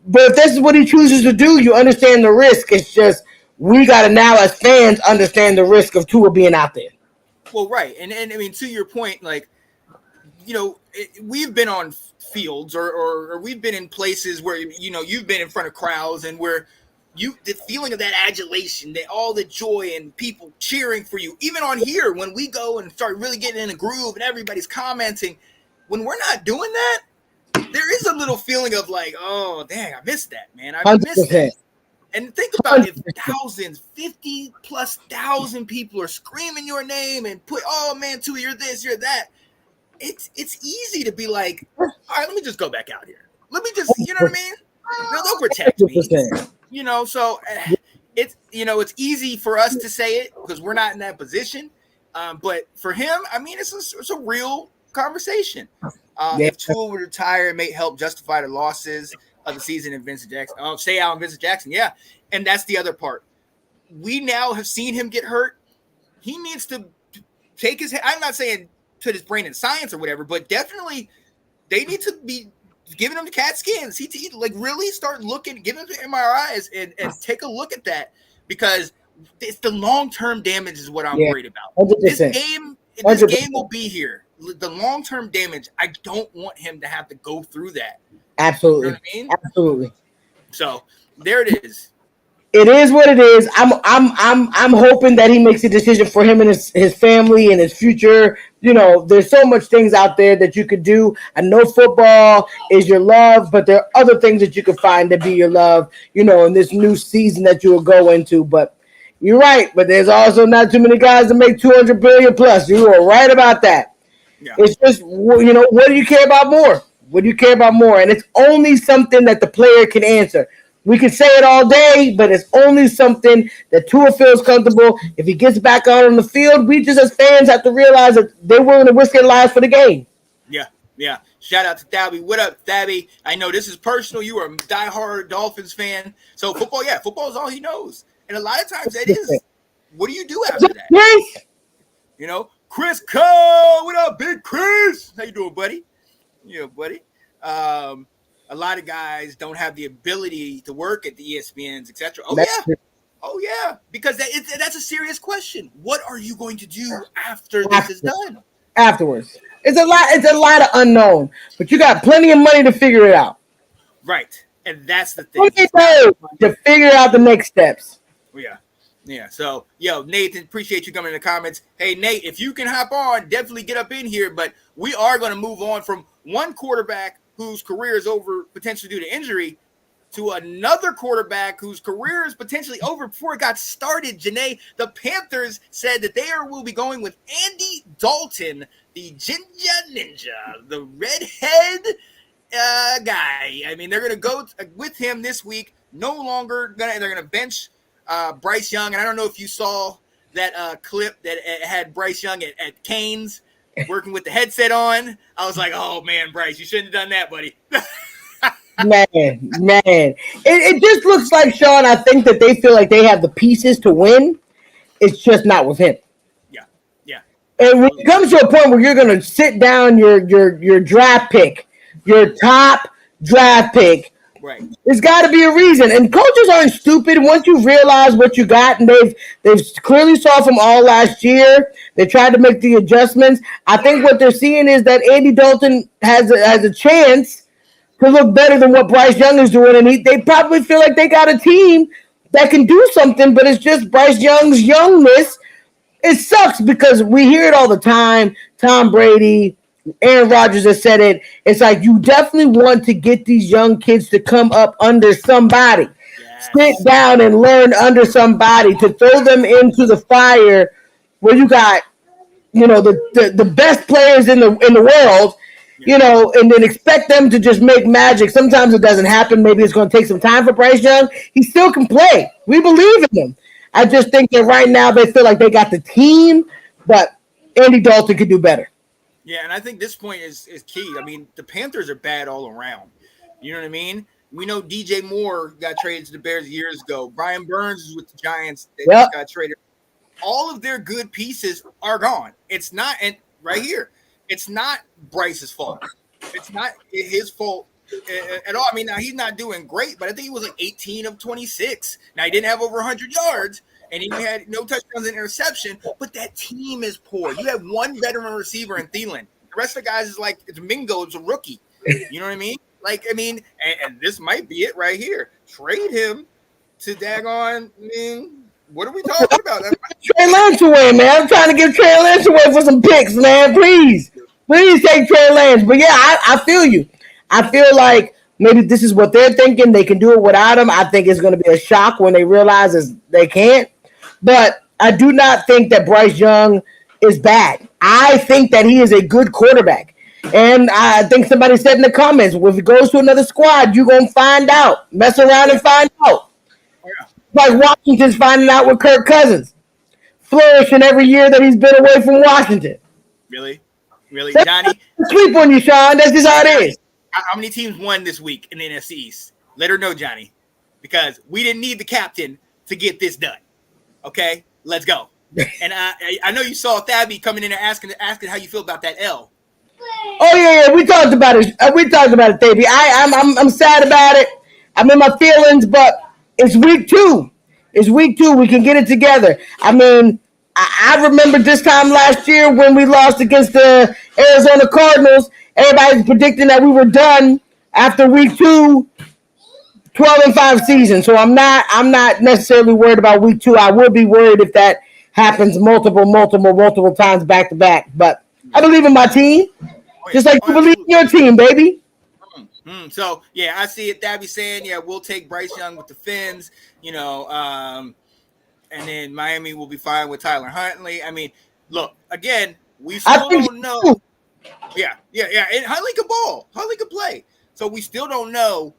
But if this is what he chooses to do, you understand the risk. It's just we got to now as fans understand the risk of Tua being out there. Well, right. And I mean, to your point, like, we've been on fields or we've been in places where, you've been in front of crowds and where the feeling of that adulation, all the joy and people cheering for you, even on here, when we go and start really getting in a groove and everybody's commenting, when we're not doing that, there is a little feeling of like, oh, dang, I missed that, man. I missed that. And think about it, thousands, 50,000+ people are screaming your name and oh man, Tua, you're this, you're that. It's easy to be like, all right, let me just go back out here. Let me just, you know what I mean? No, they'll protect me. So it's easy for us to say it because we're not in that position. But for him, I mean, it's a real conversation. If Tua would retire, it may help justify the losses of the season in Vincent Jackson. Stay out in Vincent Jackson. Yeah. And that's the other part. We now have seen him get hurt. He needs to take his, I'm not saying put his brain in science or whatever, but definitely they need to be giving him the CAT scans, CT, like really start looking, give him the MRIs and take a look at that because it's the long-term damage is what I'm worried about. 100%. This game this 100%. game will be here. The long-term damage, I don't want him to have to go through that. Absolutely. You know what I mean? Absolutely. So there it is. It is what it is. I'm hoping that he makes a decision for him and his family and his future. You know, there's so much things out there that you could do. I know football is your love, but there are other things that you could find to be your love, you know, in this new season that you will go into. But you're right. But there's also not too many guys that make 200 billion plus. You are right about that. Yeah. It's just, you know, what do you care about more? What do you care about more? And it's only something that the player can answer. We can say it all day, but it's only something that Tua feels comfortable. If he gets back out on the field, we just as fans have to realize that they're willing to risk their lives for the game. Yeah, yeah. Shout out to Thabby. What up, Thabby? I know this is personal. You are a diehard Dolphins fan. So football is all he knows. And a lot of times that is, what do you do after that? Yes. You know, Chris Cole. What up, Big Chris? How you doing, buddy? Yeah, buddy. A lot of guys don't have the ability to work at the ESPNs, etc. Oh yeah, because that's a serious question. What are you going to do after this is done? Afterwards, it's a lot of unknown, but you got plenty of money to figure it out. Right, and that's the thing. To figure out the next steps. Yeah. So, Nathan, appreciate you coming in the comments. Hey, Nate, if you can hop on, definitely get up in here. But we are going to move on from one quarterback whose career is over potentially due to injury to another quarterback whose career is potentially over before it got started. Janae, the Panthers said that they will be going with Andy Dalton, the Ginger Ninja, the redhead guy. I mean, they're going to go with him this week. No longer they're going to bench Bryce Young. And I don't know if you saw that clip that had Bryce Young at Canes working with the headset on. I was like, oh man, Bryce, you shouldn't have done that, buddy. man. It just looks like, Sean, I think that they feel like they have the pieces to win. It's just not with him. Yeah. And when it comes to a point where you're going to sit down your draft pick, your top draft pick, right, there's got to be a reason. And coaches aren't stupid. Once you realize what you got, and they've clearly saw from all last year, they tried to make the adjustments. I think what they're seeing is that Andy Dalton has a chance to look better than what Bryce Young is doing, and they probably feel like they got a team that can do something, but it's just Bryce Young's youngness. It sucks because we hear it all the time. Tom Brady, Aaron Rodgers has said it. It's like you definitely want to get these young kids to come up under somebody. Yes. Sit down and learn under somebody to throw them into the fire where you got, you know, the best players in the world, you know, and then expect them to just make magic. Sometimes it doesn't happen. Maybe it's going to take some time for Bryce Young. He still can play. We believe in him. I just think that right now they feel like they got the team, but Andy Dalton could do better. Yeah, and I think this point is key. I mean, the Panthers are bad all around. You know what I mean? We know DJ Moore got traded to the Bears years ago. Brian Burns is with the Giants. They just got traded. All of their good pieces are gone. It's not, and right here, it's not Bryce's fault. It's not his fault at all. I mean, now he's not doing great, but I think he was like 18 of 26. Now he didn't have over 100 yards, and he had no touchdowns and interception, but that team is poor. You have one veteran receiver in Thielen. The rest of the guys is like, it's Mingo, it's a rookie. You know what I mean? Like, I mean, and this might be it right here. Trade him to daggone, I mean, what are we talking about? Trey Lance away, man. I'm trying to give Trey Lance away for some picks, man. Please take Trey Lance. But yeah, I feel you. I feel like maybe this is what they're thinking. They can do it without him. I think it's going to be a shock when they realize they can't. But I do not think that Bryce Young is bad. I think that he is a good quarterback. And I think somebody said in the comments, well, if it goes to another squad, you're going to find out. Mess around and find out. Like Washington's finding out with Kirk Cousins. Flourishing every year that he's been away from Washington. Really, Johnny? Sleep on you, Sean. That's just how it is. How many teams won this week in the NFC East? Let her know, Johnny. Because we didn't need the captain to get this done. Okay? Let's go. And I know you saw Thabby coming in and asking how you feel about that L. Oh, yeah. We talked about it. Thabby. I'm sad about it. I'm in my feelings, but it's week 2. We can get it together. I mean, I remember this time last year when we lost against the Arizona Cardinals. Everybody's predicting that we were done after week 2, 12-5 season. So I'm not necessarily worried about week 2. I would be worried if that happens multiple times back to back. But I believe in my team, just like you believe in your team, baby. So yeah, I see it. Dabby saying, yeah, we'll take Bryce Young with the Fins, and then Miami will be fine with Tyler Huntley. I mean, look, again, we still don't know. Yeah. And Huntley could ball. Huntley could play. So we still don't know,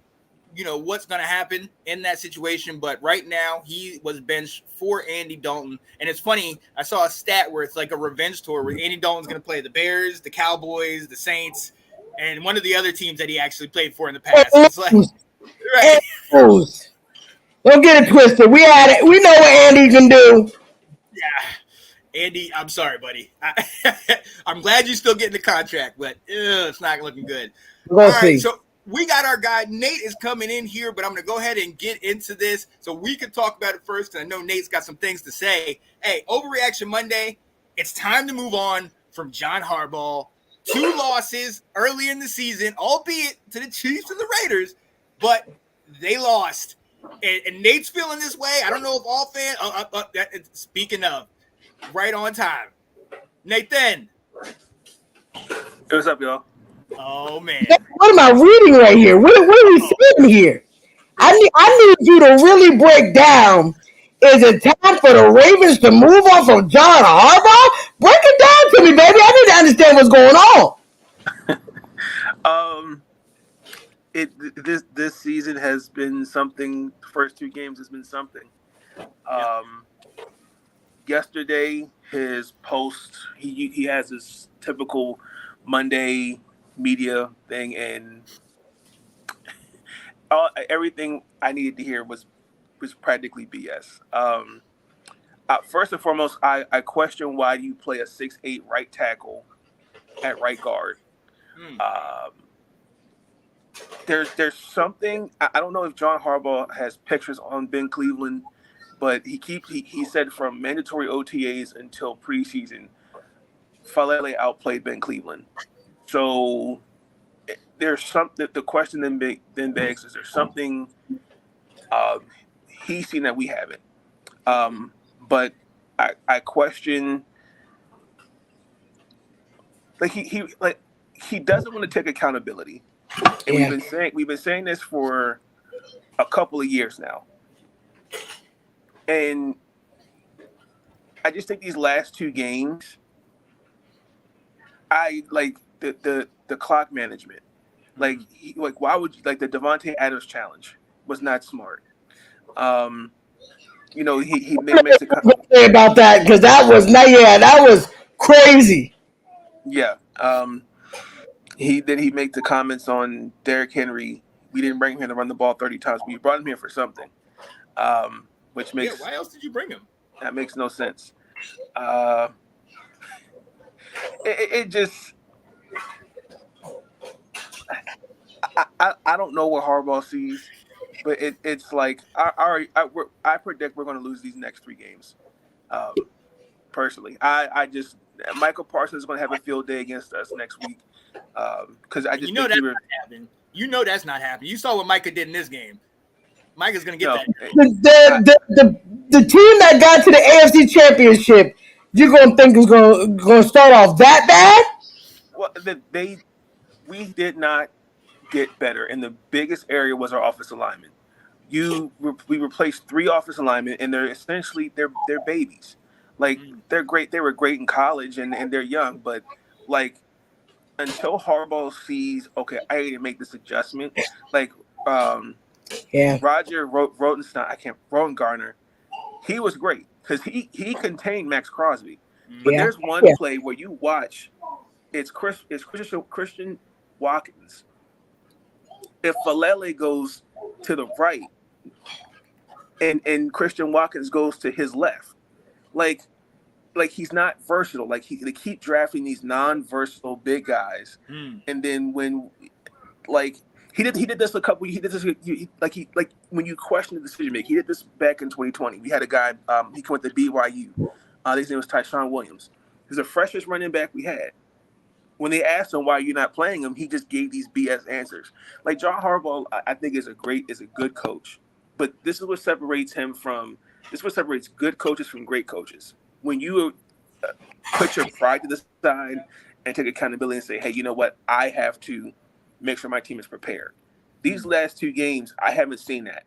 what's going to happen in that situation. But right now, he was benched for Andy Dalton. And it's funny, I saw a stat where it's like a revenge tour where Andy Dalton's going to play the Bears, the Cowboys, the Saints, and one of the other teams that he actually played for in the past. It's like, right. Don't get it twisted. We had it. We know what Andy can do. Yeah. Andy, I'm sorry, buddy. I'm glad you're still getting the contract, but it's not looking good. All right, so we got our guy. Nate is coming in here, but I'm going to go ahead and get into this so we can talk about it first, because I know Nate's got some things to say. Hey, Overreaction Monday, it's time to move on from John Harbaugh. 2 losses early in the season, albeit to the Chiefs and the Raiders, but they lost. And Nate's feeling this way. I don't know if all fans. Speaking of, right on time, Nathan. What's up, y'all? Oh man, what am I reading right here? What are we seeing here? I need you to really break down. Is it time for the Ravens to move on from John Harbaugh? Break it down to me, baby. I need to understand what's going on. This season has been something. The first 2 games has been something. Yesterday, his post, he has his typical Monday media thing, and everything I needed to hear was practically BS. First and foremost, I question why you play a 6'8" right tackle at right guard. There's something, I don't know if John Harbaugh has pictures on Ben Cleveland, but he said from mandatory OTAs until preseason, Falele outplayed Ben Cleveland. So there's something. The question then begs: is there something he's seen that we haven't? But I question. Like he doesn't want to take accountability, and we've been saying this for a couple of years now, and I just think these last 2 games, I like the clock management. Like why would you, like the Devontae Adams challenge was not smart. He makes a comment about that, because that was crazy. Yeah. He made the comments on Derrick Henry. We didn't bring him here to run the ball 30 times. We brought him here for something. Which makes why else did you bring him? That makes no sense. It just I don't know what Harbaugh sees, but it's like I predict we're going to lose these next 3 games. Personally, I just Michael Parsons is going to have a field day against us next week, because I just not happening. You know that's not happening. You saw what Micah did in this game. Micah's going to get that. The team that got to the AFC Championship, you're going to think is going to start off that bad? Well, we did not get better, and the biggest area was our offensive linemen. We replaced 3 offensive linemen, and they're essentially they're babies. Like they're great. They were great in college, and they're young, but like until Harbaugh sees, okay, I need to make this adjustment. Like Roger Rotengarner, he was great because he contained Max Crosby. But there's one play where you watch, it's Christian Watkins. If Falele goes to the right and Christian Watkins goes to his left, like he's not versatile. Like they keep drafting these non-versatile big guys, and then when he did this a couple. He did this when you question the decision making. He did this back in 2020. We had a guy. He went to BYU. His name was Tyshawn Williams. He's the freshest running back we had. When they asked him why you're not playing him, he just gave these BS answers. Like John Harbaugh, I think is a good coach, but this is what separates good coaches from great coaches. When you put your pride to the side and take accountability and say, hey, you know what? I have to make sure my team is prepared. These last 2 games, I haven't seen that.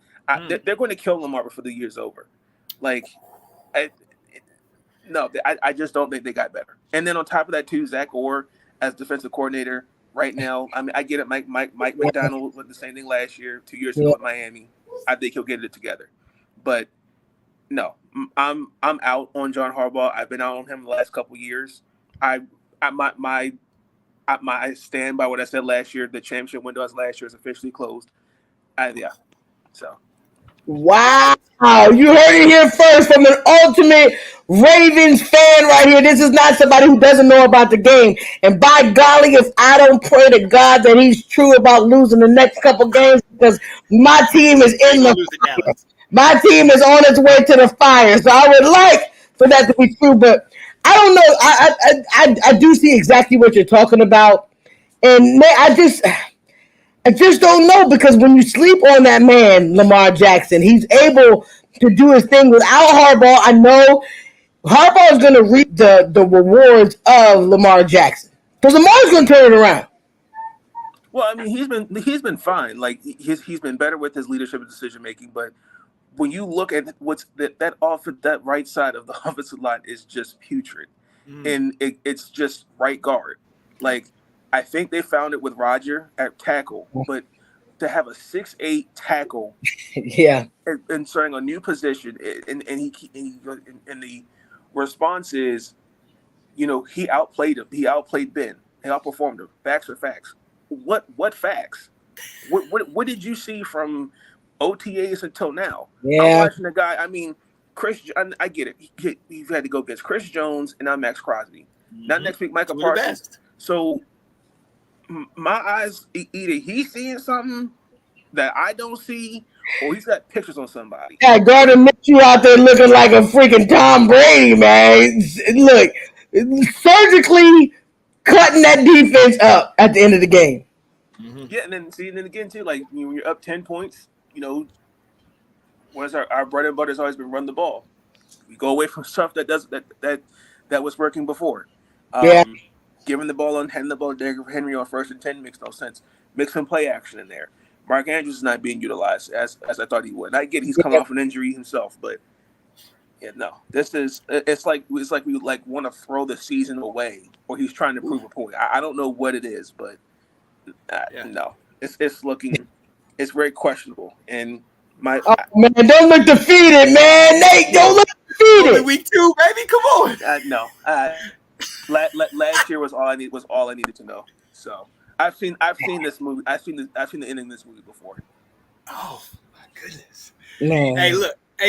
They're going to kill Lamar before the year's over. Like, I just don't think they got better. And then on top of that, too, Zach Orr as defensive coordinator right now. I mean, I get it. Mike McDonald went the same thing last year, 2 years ago at Miami. I think he'll get it together. But no, I'm out on John Harbaugh. I've been out on him the last couple of years. I stand by what I said last year. The championship window last year is officially closed. So. Wow, you heard it here first from an ultimate Ravens fan right here. This is not somebody who doesn't know about the game. And by golly, if I don't pray to God that he's true about losing the next couple games, because my team is in the fire. My team is on its way to the fire. So I would like for that to be true, but I don't know. I do see exactly what you're talking about. And I just don't know, because when you sleep on that man, Lamar Jackson, he's able to do his thing without Harbaugh. I know Harbaugh is going to reap the rewards of Lamar Jackson, because Lamar's going to turn it around. Well, I mean, he's been fine. Like he's been better with his leadership and decision making. But when you look at what's that right side of the offensive line is just putrid, and it's just right guard. Like, I think they found it with Roger at tackle, but to have a 6'8" tackle, and starting a new position, and the response is, he outplayed him. He outplayed Ben. He outperformed him. Facts are facts. What facts? What did you see from OTAs until now? Yeah. I'm watching the guy. I mean, I get it. He had to go against Chris Jones and now Max Crosby. Not next week, Michael Parsons. So my eyes, either he's seeing something that I don't see, or he's got pictures on somebody. Yeah, Gardner Minshew out there looking like a freaking Tom Brady, man. Look, surgically cutting that defense up at the end of the game. Yeah, and then again too, like when you're up 10 points, what's our bread and butter has always been run the ball. We go away from stuff that was working before. Giving the ball and handing the ball to Derrick Henry on 1st and 10 makes no sense. Mix some play action in there. Mark Andrews is not being utilized as I thought he would. And I get he's come off an injury himself, but it's like we want to throw the season away, or he's trying to prove a point. I don't know what it is, but no, it's very questionable. And man, don't look defeated, man. Nate, don't look defeated. Only week 2, baby. Come on. No. Last year was all I needed to know. So I've seen this movie. I've seen the ending of this movie before. Oh my goodness, man! Hey,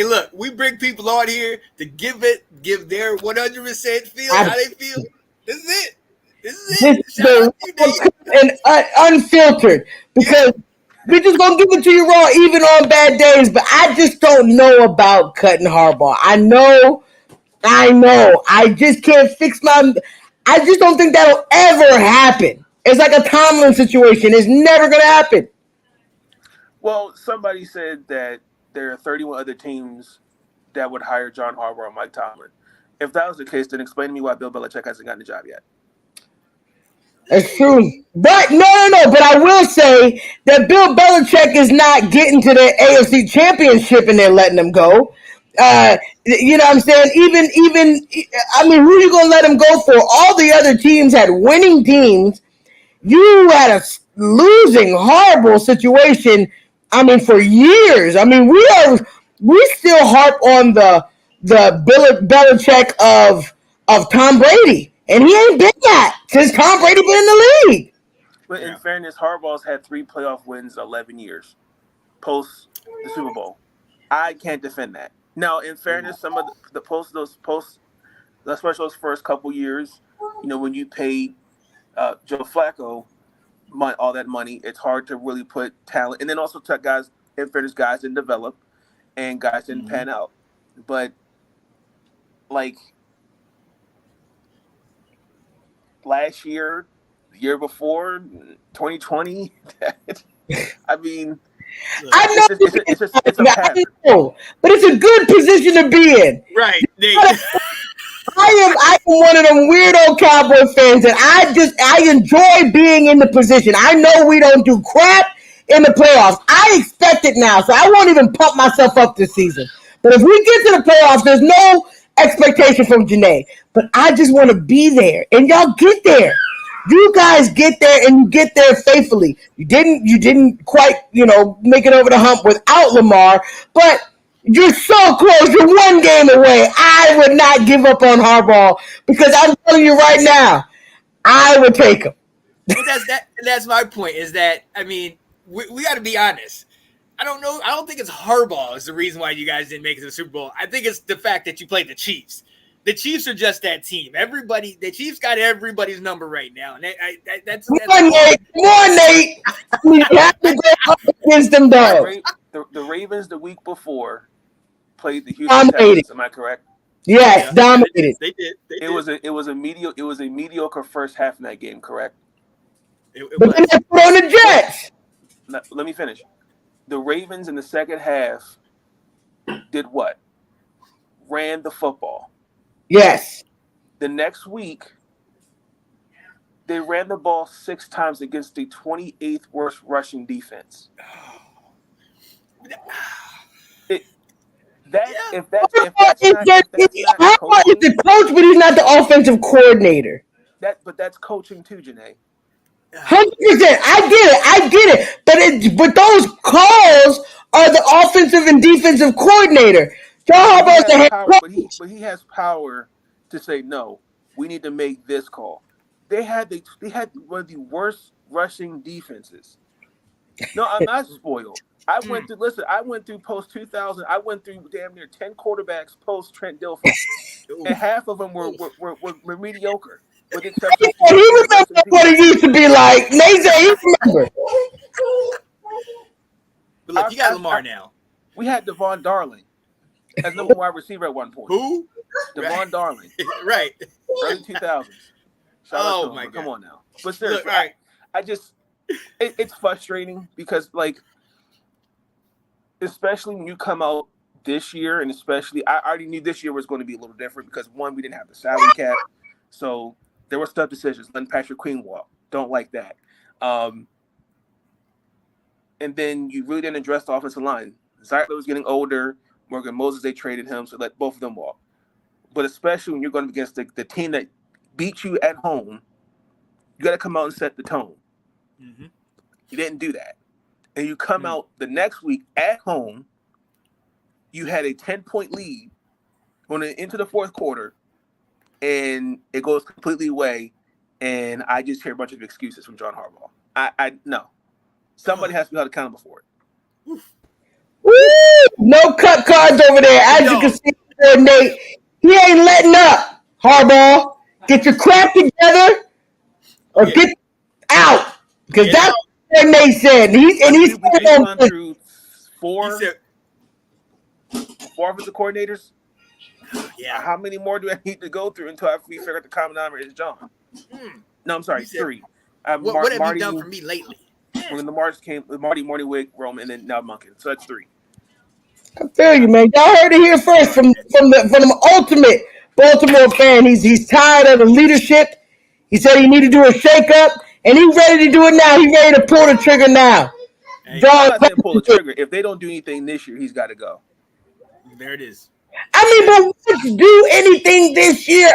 look. We bring people on here to give their 100% feel how they feel. This is it. And unfiltered, because we're just gonna give it to you raw, even on bad days. But I just don't know about cutting Harbaugh. I know. I just can't fix I just don't think that'll ever happen. It's like a Tomlin situation. It's never going to happen. Well, somebody said that there are 31 other teams that would hire John Harbaugh and Mike Tomlin. If that was the case, then explain to me why Bill Belichick hasn't gotten the job yet. It's true. But no. But I will say that Bill Belichick is not getting to the AFC Championship and they're letting him go. You know what I'm saying? Even I mean, who are you going to let him go for? All the other teams had winning teams. You had a losing, horrible situation. I mean, for years. I mean, we still harp on the Belichick of Tom Brady, and he ain't been that since Tom Brady been in the league. But in fairness, Harbaugh's had 3 playoff wins in 11 years post the Super Bowl. I can't defend that. Now, in fairness, some of especially those first couple years, when you paid Joe Flacco all that money, it's hard to really put talent. And then also guys, in fairness, guys didn't develop and guys didn't pan out. But like last year, the year before, 2020. I mean, I know it's a pattern. I know, but it's a good position to be in. Right. I am one of them weirdo Cowboy fans that I enjoy being in the position. I know we don't do crap in the playoffs. I expect it now, so I won't even pump myself up this season. But if we get to the playoffs, there's no expectation from Janae. But I just want to be there, and y'all get there. You guys get there, and you get there faithfully. You didn't quite, make it over the hump without Lamar, but you're so close. You're one game away. I would not give up on Harbaugh because I'm telling you right now, I would take him. But that's my point. Is that we got to be honest. I don't know. I don't think it's Harbaugh is the reason why you guys didn't make it to the Super Bowl. I think it's the fact that you played the Chiefs. The Chiefs are just that team. The Chiefs got everybody's number right now, and that's Come on, Nate. We have to go up against them, though. The Ravens the week before played the Houston Texans. Am I correct? Yes, dominated. They did. It was a mediocre first half in that game, correct? But then they put on the Jets. Let me finish. The Ravens in the second half did what? Ran the football. Yes. The next week, they ran the ball 6 times against the 28th worst rushing defense. If that's Harbaugh is the coach, but he's not the offensive coordinator. But that's coaching too, Janae. 100%. I get it. But those calls are the offensive and defensive coordinator. John Harbaugh's the head coach. But he has power to say no. We need to make this call. They had one of the worst rushing defenses. No, I'm not spoiled. I went through post 2000. I went through damn near 10 quarterbacks post Trent Dilfer, and half of them were mediocre. He remember what it used to be like. Nathan, he remember. But look, you got Lamar now. We had Devon Darling as number 1 wide receiver at one point. Who? Devon Darling. Right. Early 2000s. Oh my God. Come on now. But seriously, look, right. I just it's frustrating because especially when you come out this year, and especially I already knew this year was going to be a little different because one, we didn't have the salary cap, so there were tough decisions. Letting Patrick Queen walk, don't like that. And then you really didn't address the offensive line. Zeitler was getting older. Morgan Moses, they traded him, so let both of them walk. But especially when you're going against the team that beat you at home, you got to come out and set the tone. Mm-hmm. You didn't do that. And you come out the next week at home, you had a 10-point lead going into the fourth quarter, and it goes completely away, and I just hear a bunch of excuses from John Harbaugh. No. Somebody has to be held accountable for it. Woo! No cut cards over there. As you can see, Nate, he ain't letting up. Harbaugh, get your crap together or get out. Because that's what Nate said. He's gone through four offensive coordinators. Yeah. How many more do I need to go through until we figure out the common denominator is John? No, I'm sorry, 3. What have you done for me lately? When the March came, Marty Wig, Roman, and then now Monken. So that's 3. I feel you, man. Y'all heard it here first from the ultimate Baltimore fan. He's tired of the leadership. He said he needed to do a shakeup, and he's ready to do it now. He's ready to pull the trigger now. I'm not saying pull the trigger. If they don't do anything this year, he's got to go. There it is. But let's do anything this year.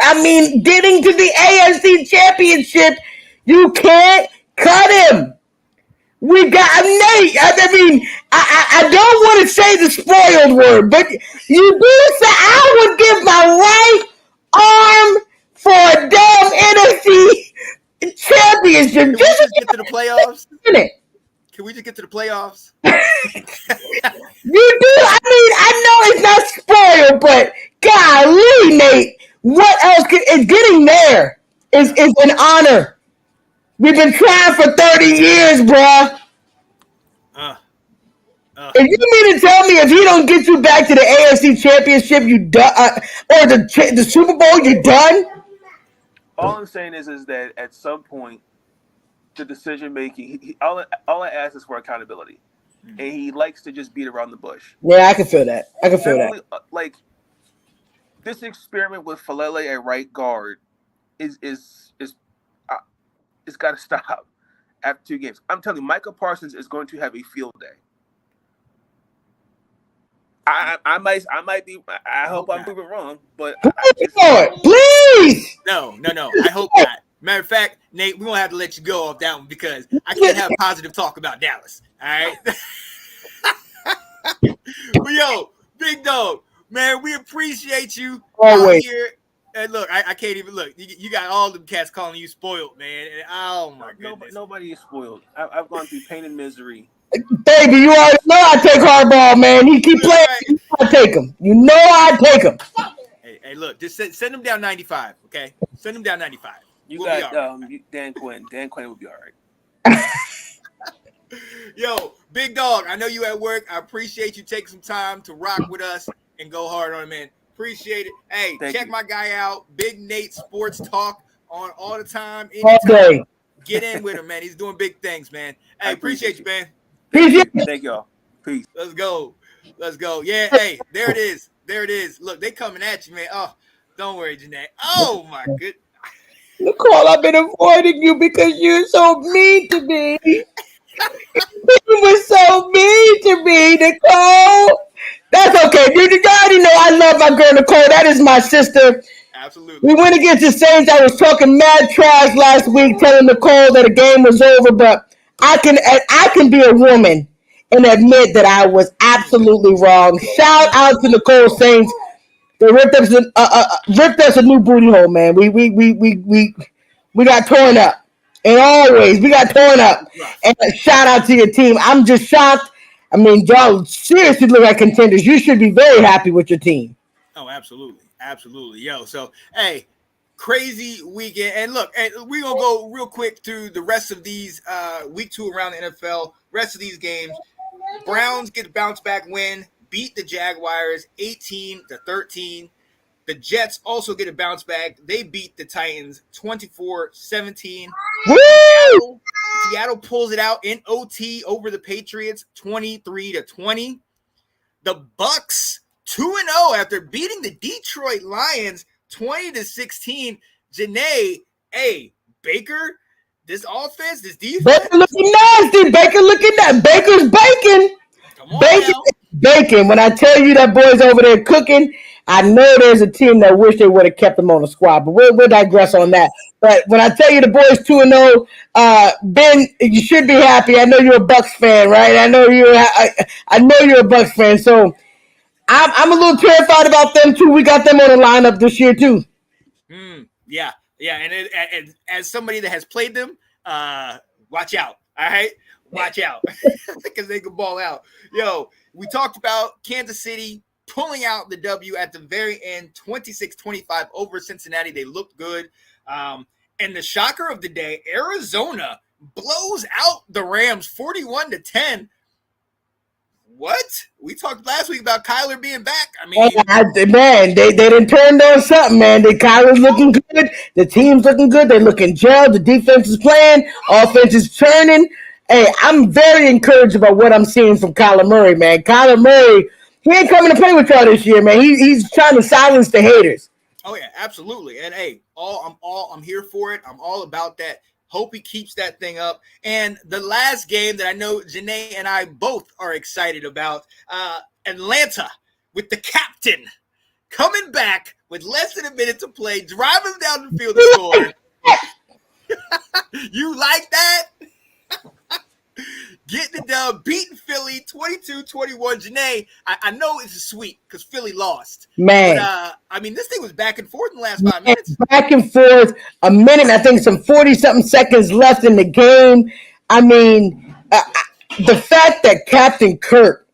Getting to the AFC Championship, you can't cut him. We got Nate. I don't want to say the spoiled word, but you do say I would give my right arm for a damn NFC championship. Can we just get to the playoffs? Can we just get to the playoffs? You do. I know it's not spoiled, but golly, Nate, what else is getting there is an honor. We've been trying for 30 years, bruh. If you mean to tell me if he don't get you back to the AFC Championship, you done, or the Super Bowl, you done? All I'm saying is that at some point, the decision making, all I ask is for accountability, and he likes to just beat around the bush. Yeah, I can feel that. I can feel that. Like this experiment with Falele at right guard is it's got to stop after 2 games. I'm telling you, Micah Parsons is going to have a field day. I might be. I hope I'm proven wrong, but please. No. I hope not. Matter of fact, Nate, we're gonna have to let you go off that one because I can't have positive talk about Dallas. All right. But yo, big dog, man, we appreciate you out here. And look, I can't even look. You got all them cats calling you spoiled, man. And, oh my goodness. Nobody is spoiled. I've gone through pain and misery. Baby, you already know I take hardball, man. He keep playing. Right. I take him. You know I take him. Hey, look, just send him down 95, okay? Send him down 95. We'll got right. Dan Quinn. Dan Quinn will be all right. Yo, big dog, I know you at work. I appreciate you taking some time to rock with us and go hard on it, man. Appreciate it. Hey, check my guy out. Big Nate Sports Talk on all the time. Anytime. Get in with him, man. He's doing big things, man. Hey, appreciate you, man. Thank y'all. Peace. Let's go. Yeah, hey, there it is. Look, they coming at you, man. Oh, don't worry, Janae. Oh, my goodness. Nicole, I've been avoiding you because you're so mean to me. You were so mean to me, Nicole. That's okay. You already know I love my girl, Nicole. That is my sister. Absolutely. We went against the Saints. I was talking mad trash last week, telling Nicole that the game was over, but I can be a woman and admit that I was absolutely wrong. Shout out to Nicole Saints. They ripped us a new booty hole, man. We got torn up. And always, we got torn up. And shout out to your team. I'm just shocked. I mean, y'all seriously look like contenders. You should be very happy with your team. Oh, absolutely. Yo, so, hey, crazy weekend. And look, we're going to go real quick through the rest of these week 2 around the NFL, rest of these games. Browns get a bounce back win, beat the Jaguars 18-13. The Jets also get a bounce back. They beat the Titans 24-17. Seattle pulls it out in OT over the Patriots 23-20. The Bucks 2-0 after beating the Detroit Lions 20-16. Janae, hey, Baker, this offense, this defense. Baker looking nasty. Baker looking nasty. Baker's baking. Come on Bacon. When I tell you that boy's over there cooking, I know there's a team that wish they would have kept him on the squad, but we'll digress on that. But when I tell you the boys 2-0, Ben, you should be happy. I know you're a Bucks fan, right? I know you're a Bucks fan, so I'm a little terrified about them too. We got them on the lineup this year too. Yeah, and as somebody that has played them, watch out. All right, watch out because they can ball out. Yo, we talked about Kansas City pulling out the W at the very end, 26-25 over Cincinnati. They looked good. And the shocker of the day, Arizona blows out the Rams 41-10. What? We talked last week about Kyler being back. I mean, man, they done turned on something, man. Kyler's looking good. The team's looking good. They're looking gelled. The defense is playing. Offense is turning. Hey, I'm very encouraged about what I'm seeing from Kyler Murray, man. Kyler Murray, he ain't coming to play with y'all this year, man. He's trying to silence the haters. Oh yeah, absolutely. And hey, I'm here for it. I'm all about that. Hope he keeps that thing up. And the last game that I know Janae and I both are excited about, Atlanta with the captain coming back with less than a minute to play, driving down the field to score. You like that? Getting it done, beating Philly 22-21. Janae, I know it's sweet because Philly lost. Man. But, I mean, this thing was back and forth in the last 5 minutes. Back and forth, a minute, I think some 40-something seconds left in the game. I mean, the fact that Captain Kirk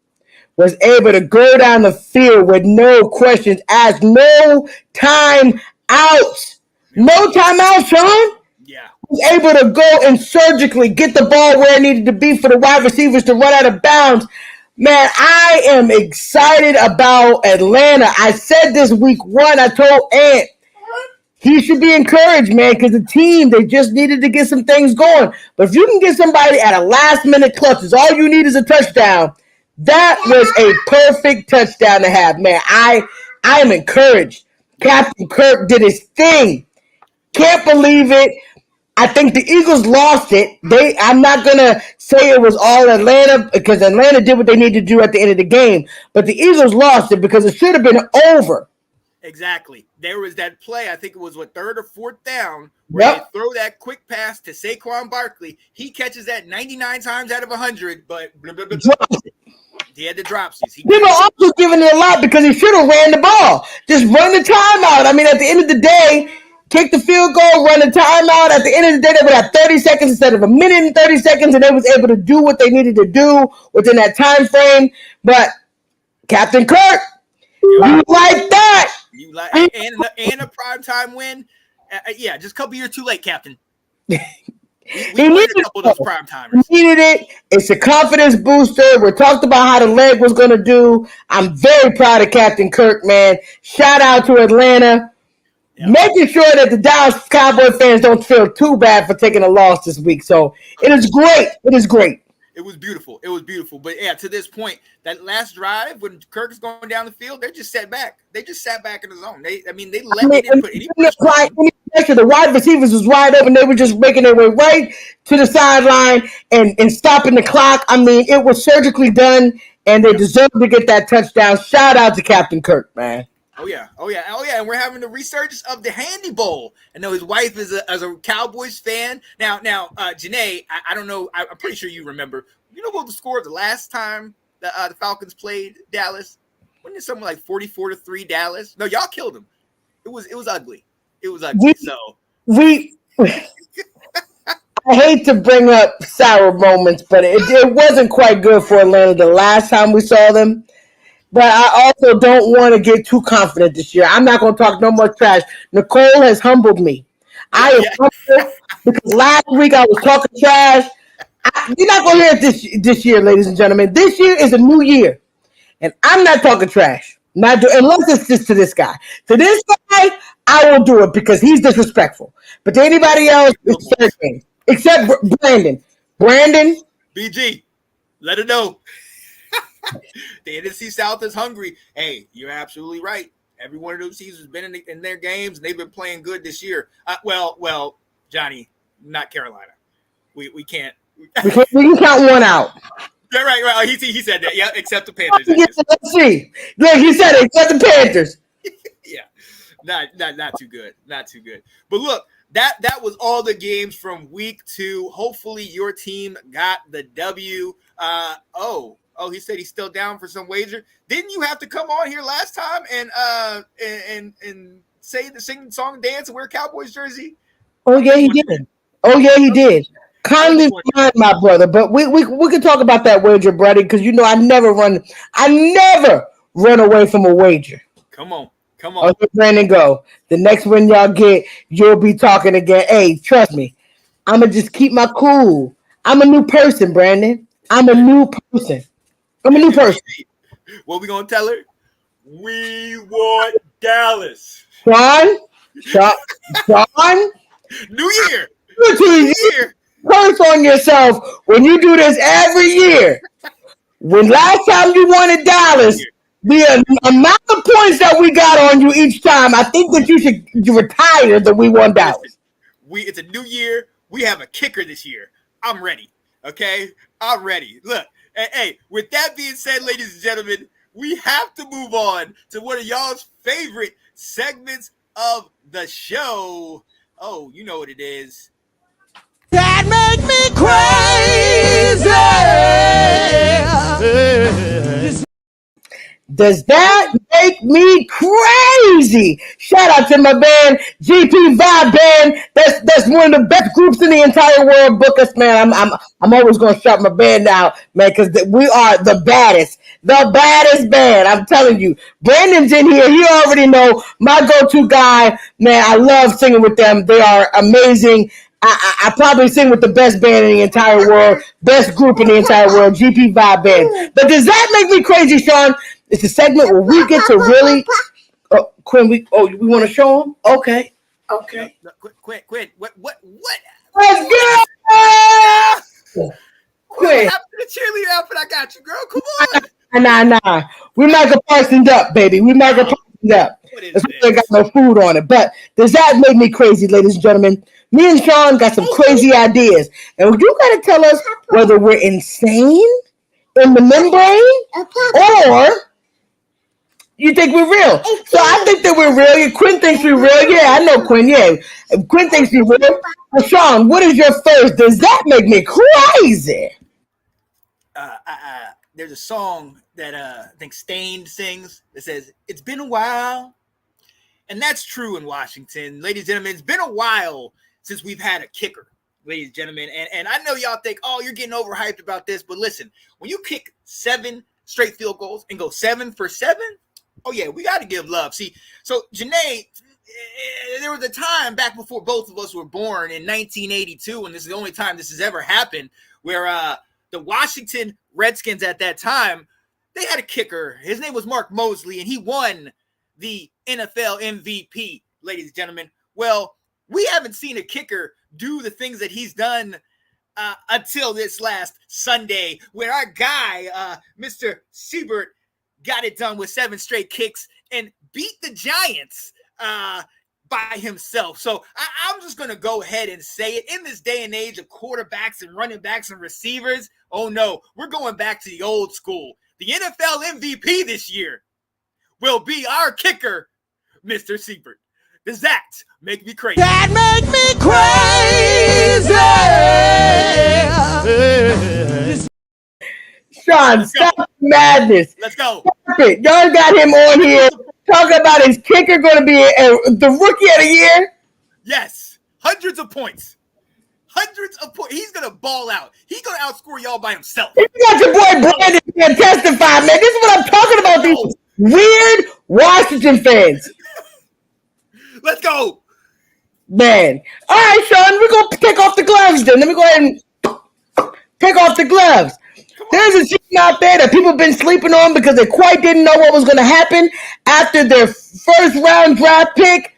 was able to go down the field with no questions asked, no time outs. No time out, Sean. Yeah. Was able to go and surgically get the ball where it needed to be for the wide receivers to run out of bounds. Man, I am excited about Atlanta. I said this week 1. I told Ant, he should be encouraged, man, because the team, they just needed to get some things going. But if you can get somebody at a last-minute clutch, all you need is a touchdown, that was a perfect touchdown to have, man. I am encouraged. Captain Kirk did his thing. Can't believe it. I think the Eagles lost it. I'm not going to say it was all Atlanta because Atlanta did what they needed to do at the end of the game. But the Eagles lost it because it should have been over. Exactly. There was that play, I think it was third or fourth down, where they throw that quick pass to Saquon Barkley. He catches that 99 times out of 100, but he had the dropsies. People are also giving it a lot because he should have ran the ball. Just run the timeout. I mean, at the end of the day, kick the field goal, run the timeout. At the end of the day, they would have 30 seconds instead of a minute and 30 seconds, and they was able to do what they needed to do within that time frame. But Captain Kirk, you like that. You like and a primetime win. Yeah, just a couple years too late, Captain. We needed a couple of those prime timers. He needed it. It's a confidence booster. We talked about how the leg was going to do. I'm very proud of Captain Kirk, man. Shout out to Atlanta. Yep. Making sure that the Dallas Cowboy fans don't feel too bad for taking a loss this week. So it is great. It is great. It was beautiful. It was beautiful. But yeah, to this point, that last drive when Kirk is going down the field, they just sat back. They just sat back in the zone. They didn't put any pressure. The wide receivers was wide open. They were just making their way right to the sideline and stopping the clock. I mean, it was surgically done, and they deserved to get that touchdown. Shout out to Captain Kirk, man. Oh yeah. And we're having the resurgence of the Handy Bowl. I know his wife is a Cowboys fan. Now, Janae, I don't know. I'm pretty sure you remember. You know what the score of the last time the Falcons played Dallas? Wasn't it something like 44-3 Dallas? No, y'all killed them. It was ugly. It was ugly. I hate to bring up sour moments, but it wasn't quite good for Atlanta the last time we saw them. But I also don't want to get too confident this year. I'm not going to talk no more trash. Nicole has humbled me. I am humbled because last week I was talking trash. You're not going to hear it this year, ladies and gentlemen. This year is a new year, and I'm not talking trash. Unless it's just to this guy. To this guy, I will do it because he's disrespectful. But to anybody else, it's fair game. Except Brandon. Brandon. BG, let it know. The NFC South is hungry. Hey, you're absolutely right. Every one of those teams has been in their games, and they've been playing good this year. Well, Johnny, not Carolina. We can't. We can count one out. Yeah, right. He said that. Yeah, except the Panthers. Let's see. Look, he said it. Except the Panthers. Yeah, not too good. Not too good. But look, that was all the games from week 2. Hopefully, your team got the W. Oh, he said he's still down for some wager. Didn't you have to come on here last time and sing the song and dance and wear a Cowboys jersey? Oh yeah, he did. Kindly remind my brother, but we can talk about that wager, buddy, because you know I never run away from a wager. Come on. Okay, Brandon, go. The next one y'all get, you'll be talking again. Hey, trust me, I'ma just keep my cool. I'm a new person, Brandon. I'm a new person. What we gonna tell her? We want Dallas. Sean. New year. Curse on yourself when you do this every year. When last time you wanted Dallas, the amount of points that we got on you each time, I think that you should retire that we won Dallas. It's a new year. We have a kicker this year. I'm ready. Okay? I'm ready. Look. Hey, with that being said, ladies and gentlemen, we have to move on to one of y'all's favorite segments of the show. Oh, you know what it is. That make me crazy. Does that make me crazy? Shout out to my band, GP Vibe Band. That's one of the best groups in the entire world. Book us, man. I'm always gonna shout my band out, man, because we are the baddest band. I'm telling you. Brandon's in here. He already know my go-to guy, man. I love singing with them. They are amazing. I probably sing with the best band in the entire world, best group in the entire world, GP Vibe Band. But does that make me crazy, Sean? It's a segment where we get to really. Quinn, we want to show them? Okay. Okay. No, quit. What? Let's go! What happened to the cheerleader outfit? I got you, girl. Come on. Nah. We Michael Parsons up, baby. We Michael Parsons up. What is That's why this? they got no food on it. But does that make me crazy, ladies and gentlemen? Me and Sean got some crazy ideas. And you got to tell us whether we're insane in the membrane or you think we're real. So I think that we're real. Yeah, Quinn thinks we're real. Yeah, I know Quinn. Yeah, Quinn thinks we're real. But Sean, what is your first? Does that make me crazy? There's a song that I think Stained sings that says, "It's been a while." And that's true in Washington. Ladies and gentlemen, it's been a while since we've had a kicker, ladies and gentlemen. And I know y'all think, oh, you're getting overhyped about this. But listen, when you kick 7 straight field goals and go 7 for 7, oh, yeah, we got to give love. See, so Janae, there was a time back before both of us were born in 1982, and this is the only time this has ever happened, where the Washington Redskins at that time, they had a kicker. His name was Mark Mosley, and he won the NFL MVP, ladies and gentlemen. Well, we haven't seen a kicker do the things that he's done until this last Sunday, where our guy, Mr. Siebert, got it done with 7 straight kicks and beat the Giants by himself. So I'm just going to go ahead and say it. In this day and age of quarterbacks and running backs and receivers, oh no, we're going back to the old school. The NFL MVP this year will be our kicker, Mr. Siebert. Does that make me crazy? That make me crazy. Sean, stop the madness. Let's go. Stop it. Y'all got him on here talking about his kicker going to be the rookie of the year. Yes. Hundreds of points. He's going to ball out. He's going to outscore y'all by himself. You got your boy Brandon here testify, man. This is what I'm talking about. These weird Washington fans. Let's go. Man. All right, Sean, we're going to take off the gloves then. Let me go ahead and take off the gloves. There's a team out there that people have been sleeping on because they quite didn't know what was going to happen after their first round draft pick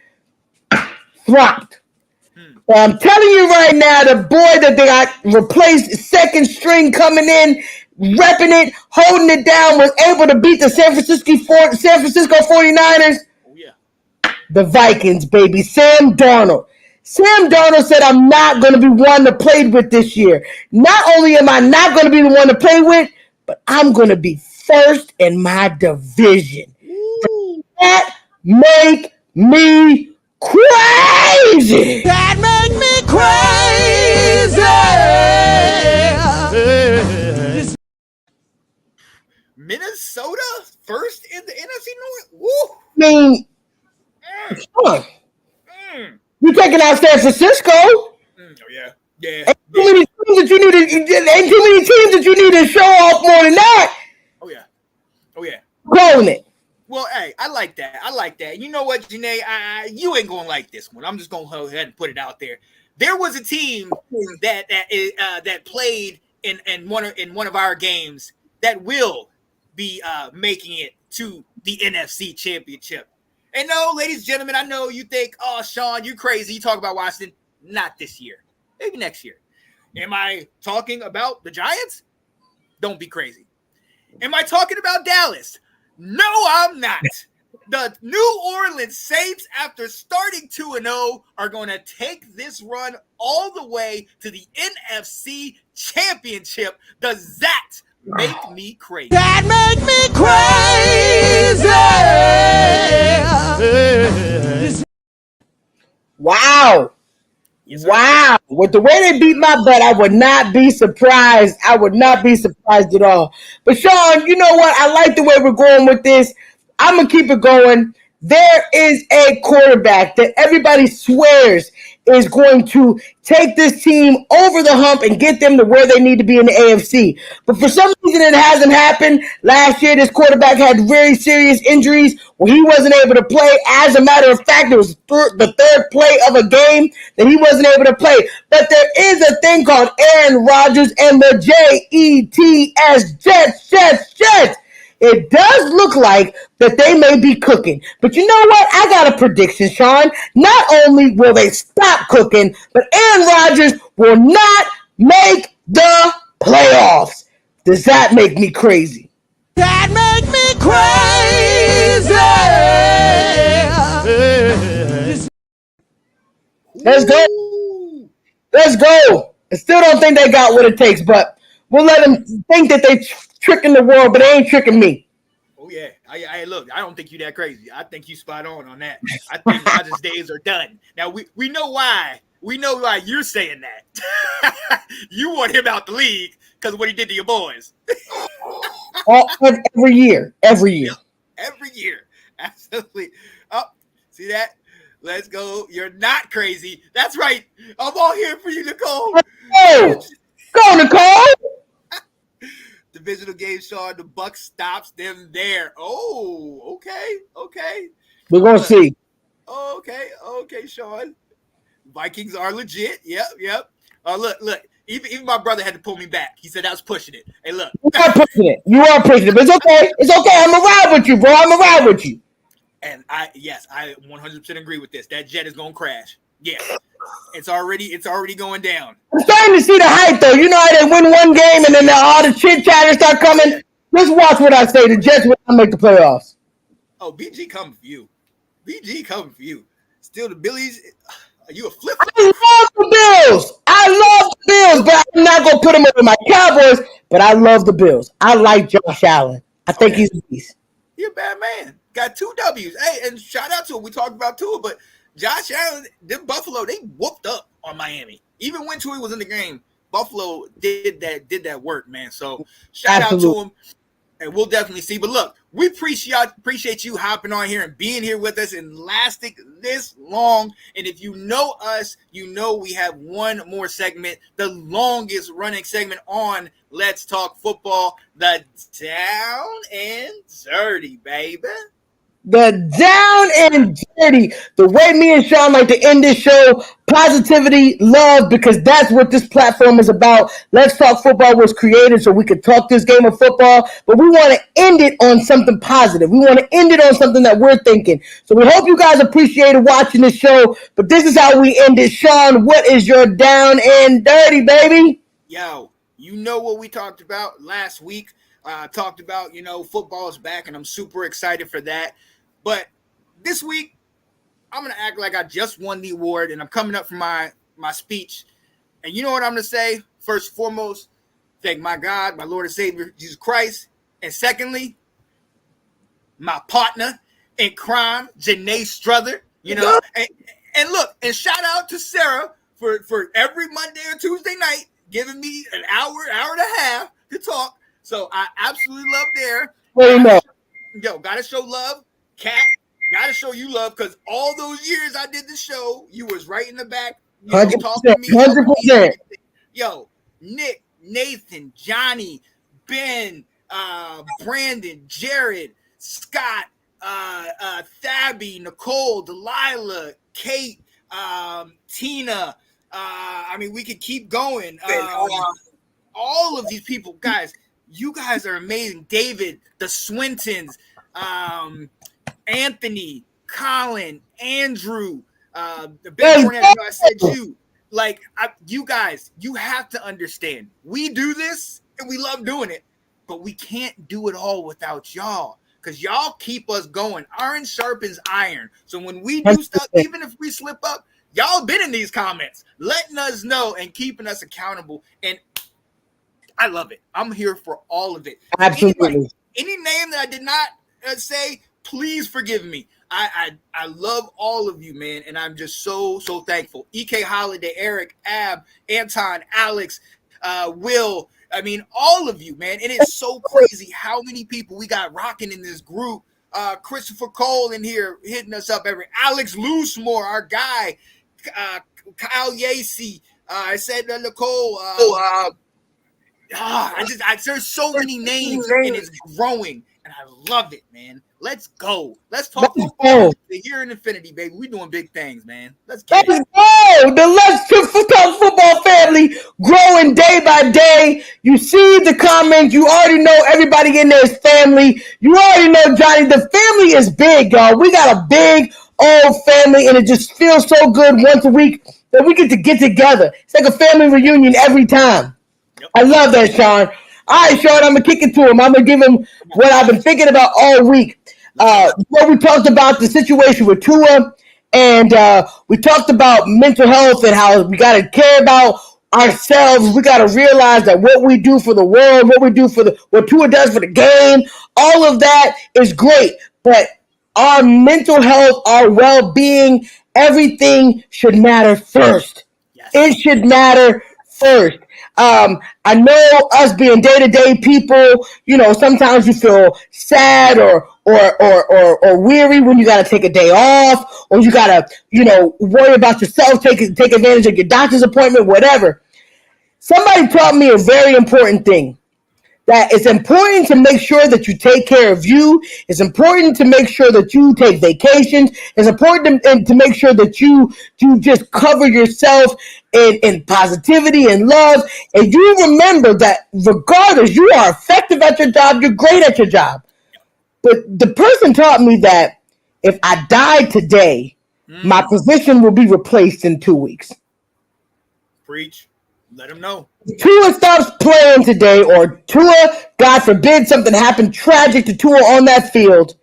dropped. I'm telling you right now, the boy that they got replaced, second string coming in, repping it, holding it down, was able to beat the San Francisco 49ers. Oh, yeah. The Vikings, baby. Sam Darnold. Sam Darnold said, I'm not going to be one to play with this year. Not only am I not going to be the one to play with, but I'm going to be first in my division. That make me crazy. That make me crazy. Minnesota first in the NFC North? Woo. I mean, you taking out San Francisco? Oh, yeah. Ain't too many teams that you need to show off more than that. Oh, yeah. Calling it. Well, hey, I like that. You know what, Janae? You ain't going to like this one. I'm just going to go ahead and put it out there. There was a team that played in one of our games that will be making it to the NFC Championship. And no, ladies and gentlemen, I know you think, oh, Sean, you crazy. You talk about Washington. Not this year. Maybe next year. Am I talking about the Giants? Don't be crazy. Am I talking about Dallas? No, I'm not. The New Orleans Saints, after starting 2-0, are going to take this run all the way to the NFC Championship. Does that make me crazy? That make me crazy. Wow. Yes, wow. With the way they beat my butt, I would not be surprised. I would not be surprised at all. But Sean, you know what? I like the way we're going with this. I'm going to keep it going. There is a quarterback that everybody swears is going to take this team over the hump and get them to where they need to be in the AFC. But for some reason, it hasn't happened. Last year, this quarterback had very serious injuries where he wasn't able to play. As a matter of fact, it was the third play of a game that he wasn't able to play. But there is a thing called Aaron Rodgers and the Jets. it does look like that they may be cooking. But you know what? I got a prediction, Sean. Not only will they stop cooking, but Aaron Rodgers will not make the playoffs. Does that make me crazy? That make me crazy. Let's go. Let's go. I still don't think they got what it takes, but we'll let them think that they tricking the world, but they ain't tricking me. Oh yeah, I look. I don't think you that crazy. I think you spot on that. I think Rodgers' days are done. Now we know why. We know why you're saying that. You want him out the league because of what he did to your boys. Every year. Every year. Every year. Absolutely. Oh, see that? Let's go. You're not crazy. That's right. I'm all here for you, Nicole. Oh, go, Nicole. Divisional game, Sean. The Buck stops them there. Oh, okay. We're going to see. Okay, Sean. Vikings are legit. Yep. Look. Even my brother had to pull me back. He said I was pushing it. Hey, look. You are pushing it. But it's okay. It's okay. I'm going to ride with you, bro. I'm going to ride with you. And I 100% agree with this. That jet is going to crash. Yeah. It's already going down. I'm starting to see the hype, though. You know how they win one game and then all the chit-chatters start coming? Just watch what I say. The Jets will not make the playoffs. Oh, BG coming for you. BG coming for you. Still the Billies. Are you a flip? I love the Bills, but I'm not going to put them over my Cowboys, but I love the Bills. I like Josh Allen. I think he's a beast. You're a bad man. Got 2 W's. Hey, and shout out to him. We talked about Tua, but Josh Allen, them Buffalo, they whooped up on Miami. Even when Tua was in the game, Buffalo did that work, man. So shout out to him. And we'll definitely see. But look, we appreciate you hopping on here and being here with us and lasting this long. And if you know us, you know we have one more segment, the longest running segment on Let's Talk Football, the Down and Dirty, baby. The down and dirty. The way me and Sean like to end this show, positivity, love, because that's what this platform is about. Let's Talk Football was created so we could talk this game of football, but we want to end it on something positive. We want to end it on something that we're thinking. So we hope you guys appreciated watching this show, but this is how we end it. Sean, what is your down and dirty, baby? Yo, you know what we talked about last week. Talked about, football is back, and I'm super excited for that. But this week, I'm going to act like I just won the award, and I'm coming up for my speech. And you know what I'm going to say? First and foremost, thank my God, my Lord and Savior, Jesus Christ. And secondly, my partner in crime, Janae Struther. And look, and shout out to Sarah for every Monday or Tuesday night giving me an hour and a half to talk. So I absolutely love there. Yo, gotta show love. Kat, gotta show you love, because all those years I did the show, you was right in the back, 100%, talking to me. 100%. Yo, Nick, Nathan, Johnny, Ben, Brandon, Jared, Scott, Thabby, Nicole, Delilah, Kate, Tina. We could keep going. All of these people, guys, you guys are amazing. David, the Swintons, Anthony, Colin, Andrew, the big one. I said you. You guys, you have to understand. We do this and we love doing it, but we can't do it all without y'all, because y'all keep us going. Iron sharpens iron. So when we do stuff, even if we slip up, y'all been in these comments, letting us know and keeping us accountable. And I love it. I'm here for all of it. Absolutely. Any name that I did not say, please forgive me. I love all of you, man, and I'm just so thankful. EK Holiday, Eric, Ab, Anton, Alex, Will. All of you, man. It is so crazy how many people we got rocking in this group. Christopher Cole in here hitting us up. Alex Loosemore, our guy. Kyle Yacy. I said Nicole. There's so many names, and it's growing. and I love it, man. Let's go. Let's talk Let's football. go. Here in Infinity, baby. We're doing big things, man. Let's get Let's it. go. The Let's Talk Football family growing day by day. You see the comments. You already know everybody in there is family. You already know, Johnny, the family is big, y'all. We got a big old family, and it just feels so good once a week that we get together. It's like a family reunion every time. Yep. I love that, Sean. All right, Sean, I'm going to kick it to him. I'm going to give him what I've been thinking about all week. We talked about the situation with Tua, and we talked about mental health and how we got to care about ourselves. We got to realize that what we do for the world, what we do for what Tua does for the game, all of that is great. But our mental health, our well-being, everything should matter first. Yes. It should matter first. I know us being day-to-day people, sometimes you feel sad or weary when you got to take a day off, or you got to, worry about yourself, take advantage of your doctor's appointment, whatever. Somebody taught me a very important thing, that it's important to make sure that you take care of you. It's important to make sure that you take vacations. It's important to make sure that you just cover yourself in positivity and love. And you remember that regardless, you are effective at your job. You're great at your job. But the person taught me that if I died today, my position will be replaced in 2 weeks. Preach. Let them know. Tua stops playing today, or Tua, God forbid, something happened tragic to Tua on that field,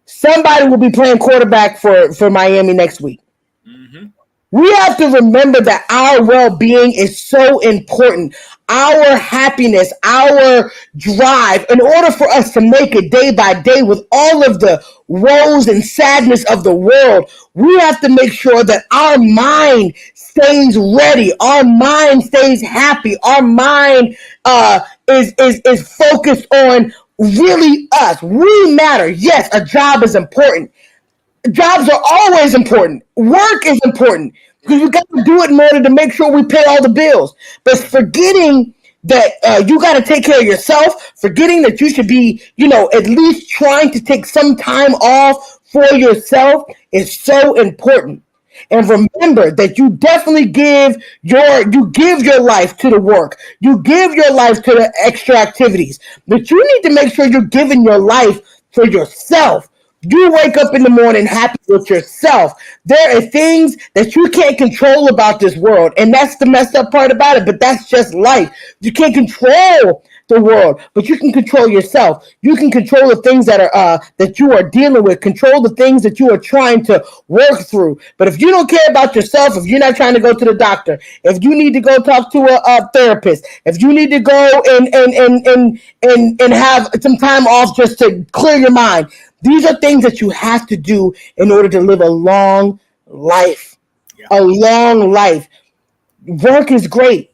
somebody will be playing quarterback for Miami next week. Mm-hmm. We have to remember that our well-being is so important. Our happiness, our drive, in order for us to make it day by day with all of the woes and sadness of the world, we have to make sure that our mind stays ready. Our mind stays happy. Our mind is focused on really us. We matter. Yes, a job is important. Jobs are always important. Work is important because we got to do it in order to make sure we pay all the bills. But forgetting that you got to take care of yourself, forgetting that you should be, at least trying to take some time off for yourself is so important. And remember that you definitely give your life to the work. You give your life to the extra activities. But you need to make sure you're giving your life for yourself. You wake up in the morning happy with yourself. There are things that you can't control about this world, and that's the messed up part about it, but that's just life. You can't control the world, but you can control yourself. You can control the things that you are dealing with, control the things that you are trying to work through. But if you don't care about yourself, if you're not trying to go to the doctor, if you need to go talk to a therapist, if you need to go and have some time off just to clear your mind, these are things that you have to do in order to live a long life. Yeah. A long life. Work is great.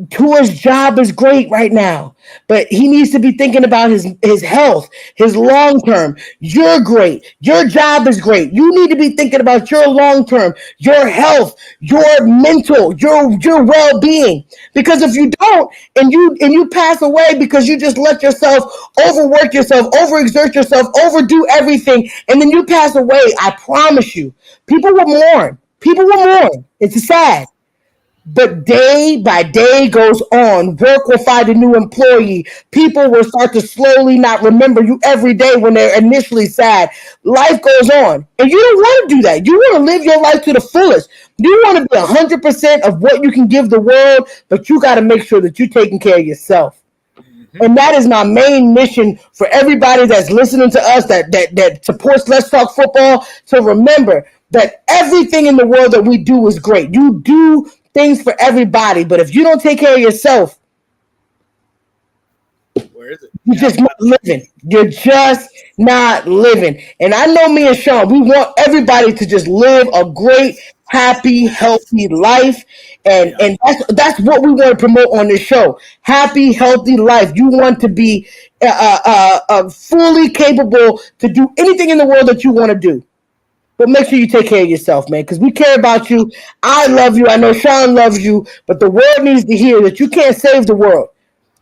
Tua's job is great right now, but he needs to be thinking about his health, his long term. You're great. Your job is great. You need to be thinking about your long term, your health, your mental, your well-being. Because if you don't, and you pass away because you just let yourself overwork yourself, overexert yourself, overdo everything, and then you pass away, I promise you, people will mourn. People will mourn. It's sad. But day by day goes on. Work will find a new employee. People will start to slowly not remember you every day when they're initially sad. Life goes on. And you don't want to do that. You want to live your life to the fullest. You want to be 100% of what you can give the world, but you got to make sure that you're taking care of yourself. Mm-hmm. And that is my main mission for everybody that's listening to us, that supports Let's Talk Football. So remember that everything in the world that we do is great. You do things for everybody, but if you don't take care of yourself, where is it? You're just not living. You're just not living. And I know me and Sean, we want everybody to just live a great, happy, healthy life. And that's what we want to promote on this show. Happy, healthy life. You want to be fully capable to do anything in the world that you want to do. But make sure you take care of yourself, man, because we care about you. I love you. I know Sean loves you. But the world needs to hear that you can't save the world.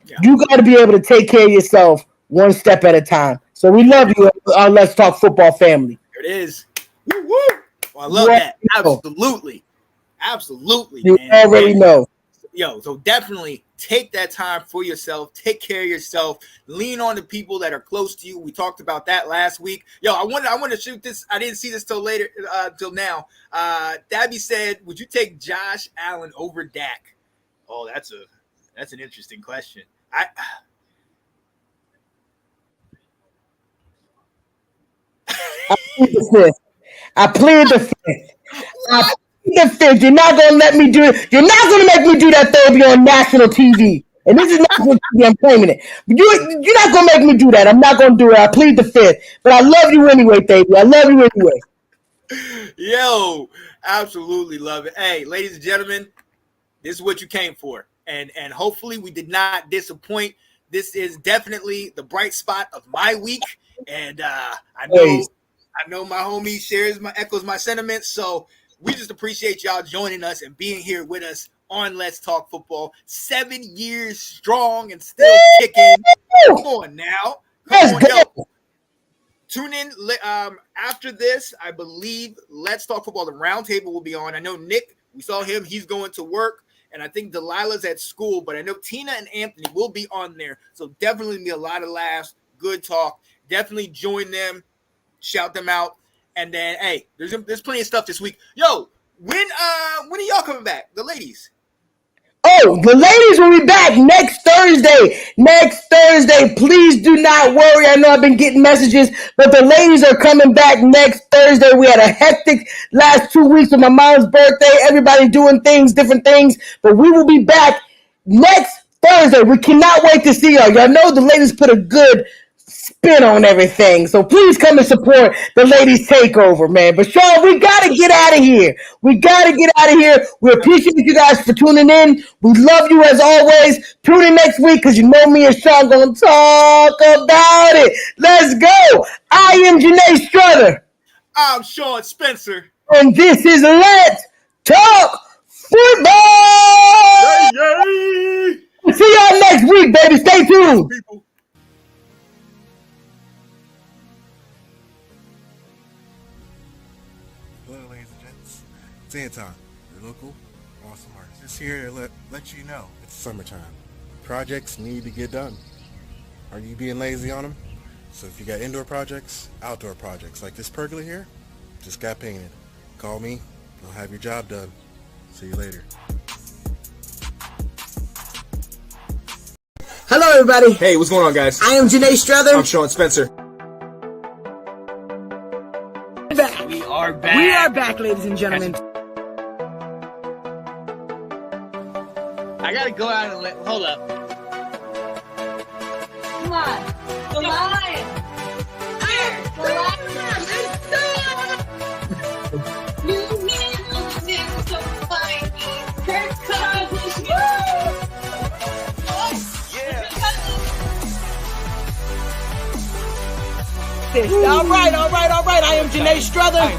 Yeah. You got to be able to take care of yourself one step at a time. So we love you, our Let's Talk Football family. There it is. Woo, woo. Well, I love that. Absolutely. Absolutely. You man. already know. Yo, so definitely take that time for yourself. Take care of yourself. Lean on the people that are close to you. We talked about that last week. Yo, I want to shoot this. I didn't see this till later, till now. Dabby said, would you take Josh Allen over Dak? Oh, that's an interesting question. I plead the fifth. You're not gonna let me do it. You're not gonna make me do that therapy on national TV. And this is national TV. I'm claiming it. But you're not gonna make me do that. I'm not gonna do it. I plead the fifth. But I love you anyway, baby. I love you anyway. Yo, absolutely love it. Hey, ladies and gentlemen, this is what you came for. And hopefully we did not disappoint. This is definitely the bright spot of my week. And I know my homie echoes my sentiments. So we just appreciate y'all joining us and being here with us on Let's Talk Football. 7 years strong and still kicking. Come on now. Come on, yo. Tune in after this. I believe Let's Talk Football, the roundtable will be on. I know Nick, we saw him. He's going to work. And I think Delilah's at school. But I know Tina and Anthony will be on there. So definitely be a lot of laughs, good talk. Definitely join them. Shout them out. And then, hey, there's plenty of stuff this week. Yo, when are y'all coming back? The ladies. Oh, the ladies will be back next Thursday. Next Thursday. Please do not worry. I know I've been getting messages, but the ladies are coming back next Thursday. We had a hectic last 2 weeks of my mom's birthday. Everybody doing things, different things. But we will be back next Thursday. We cannot wait to see y'all. Y'all know the ladies put a good spin on everything. So please come and support the ladies takeover, man. But Sean, we got to get out of here. We appreciate you guys for tuning in. We love you as always. Tune in next week because you know me and Sean going to talk about it. Let's go. I am Janae Strutter. I'm Sean Spencer. And this is Let's Talk Football. Yay, yay. See y'all next week, baby. Stay tuned. People. Hello, ladies and gents. It's Anton, your local awesome artist. Just here to let you know it's summertime. Projects need to get done. Are you being lazy on them? So if you got indoor projects, outdoor projects, like this pergola here, just got painted. Call me, I'll have your job done. See you later. Hello, everybody. Hey, what's going on, guys? I am Janae Strother. I'm Sean Spencer. We are back. We are back, ladies and gentlemen. I gotta go out and hold up. Come on. The lion. The lion. New man losing so fine. Kirk Cousins. All right. I am Janae Strother.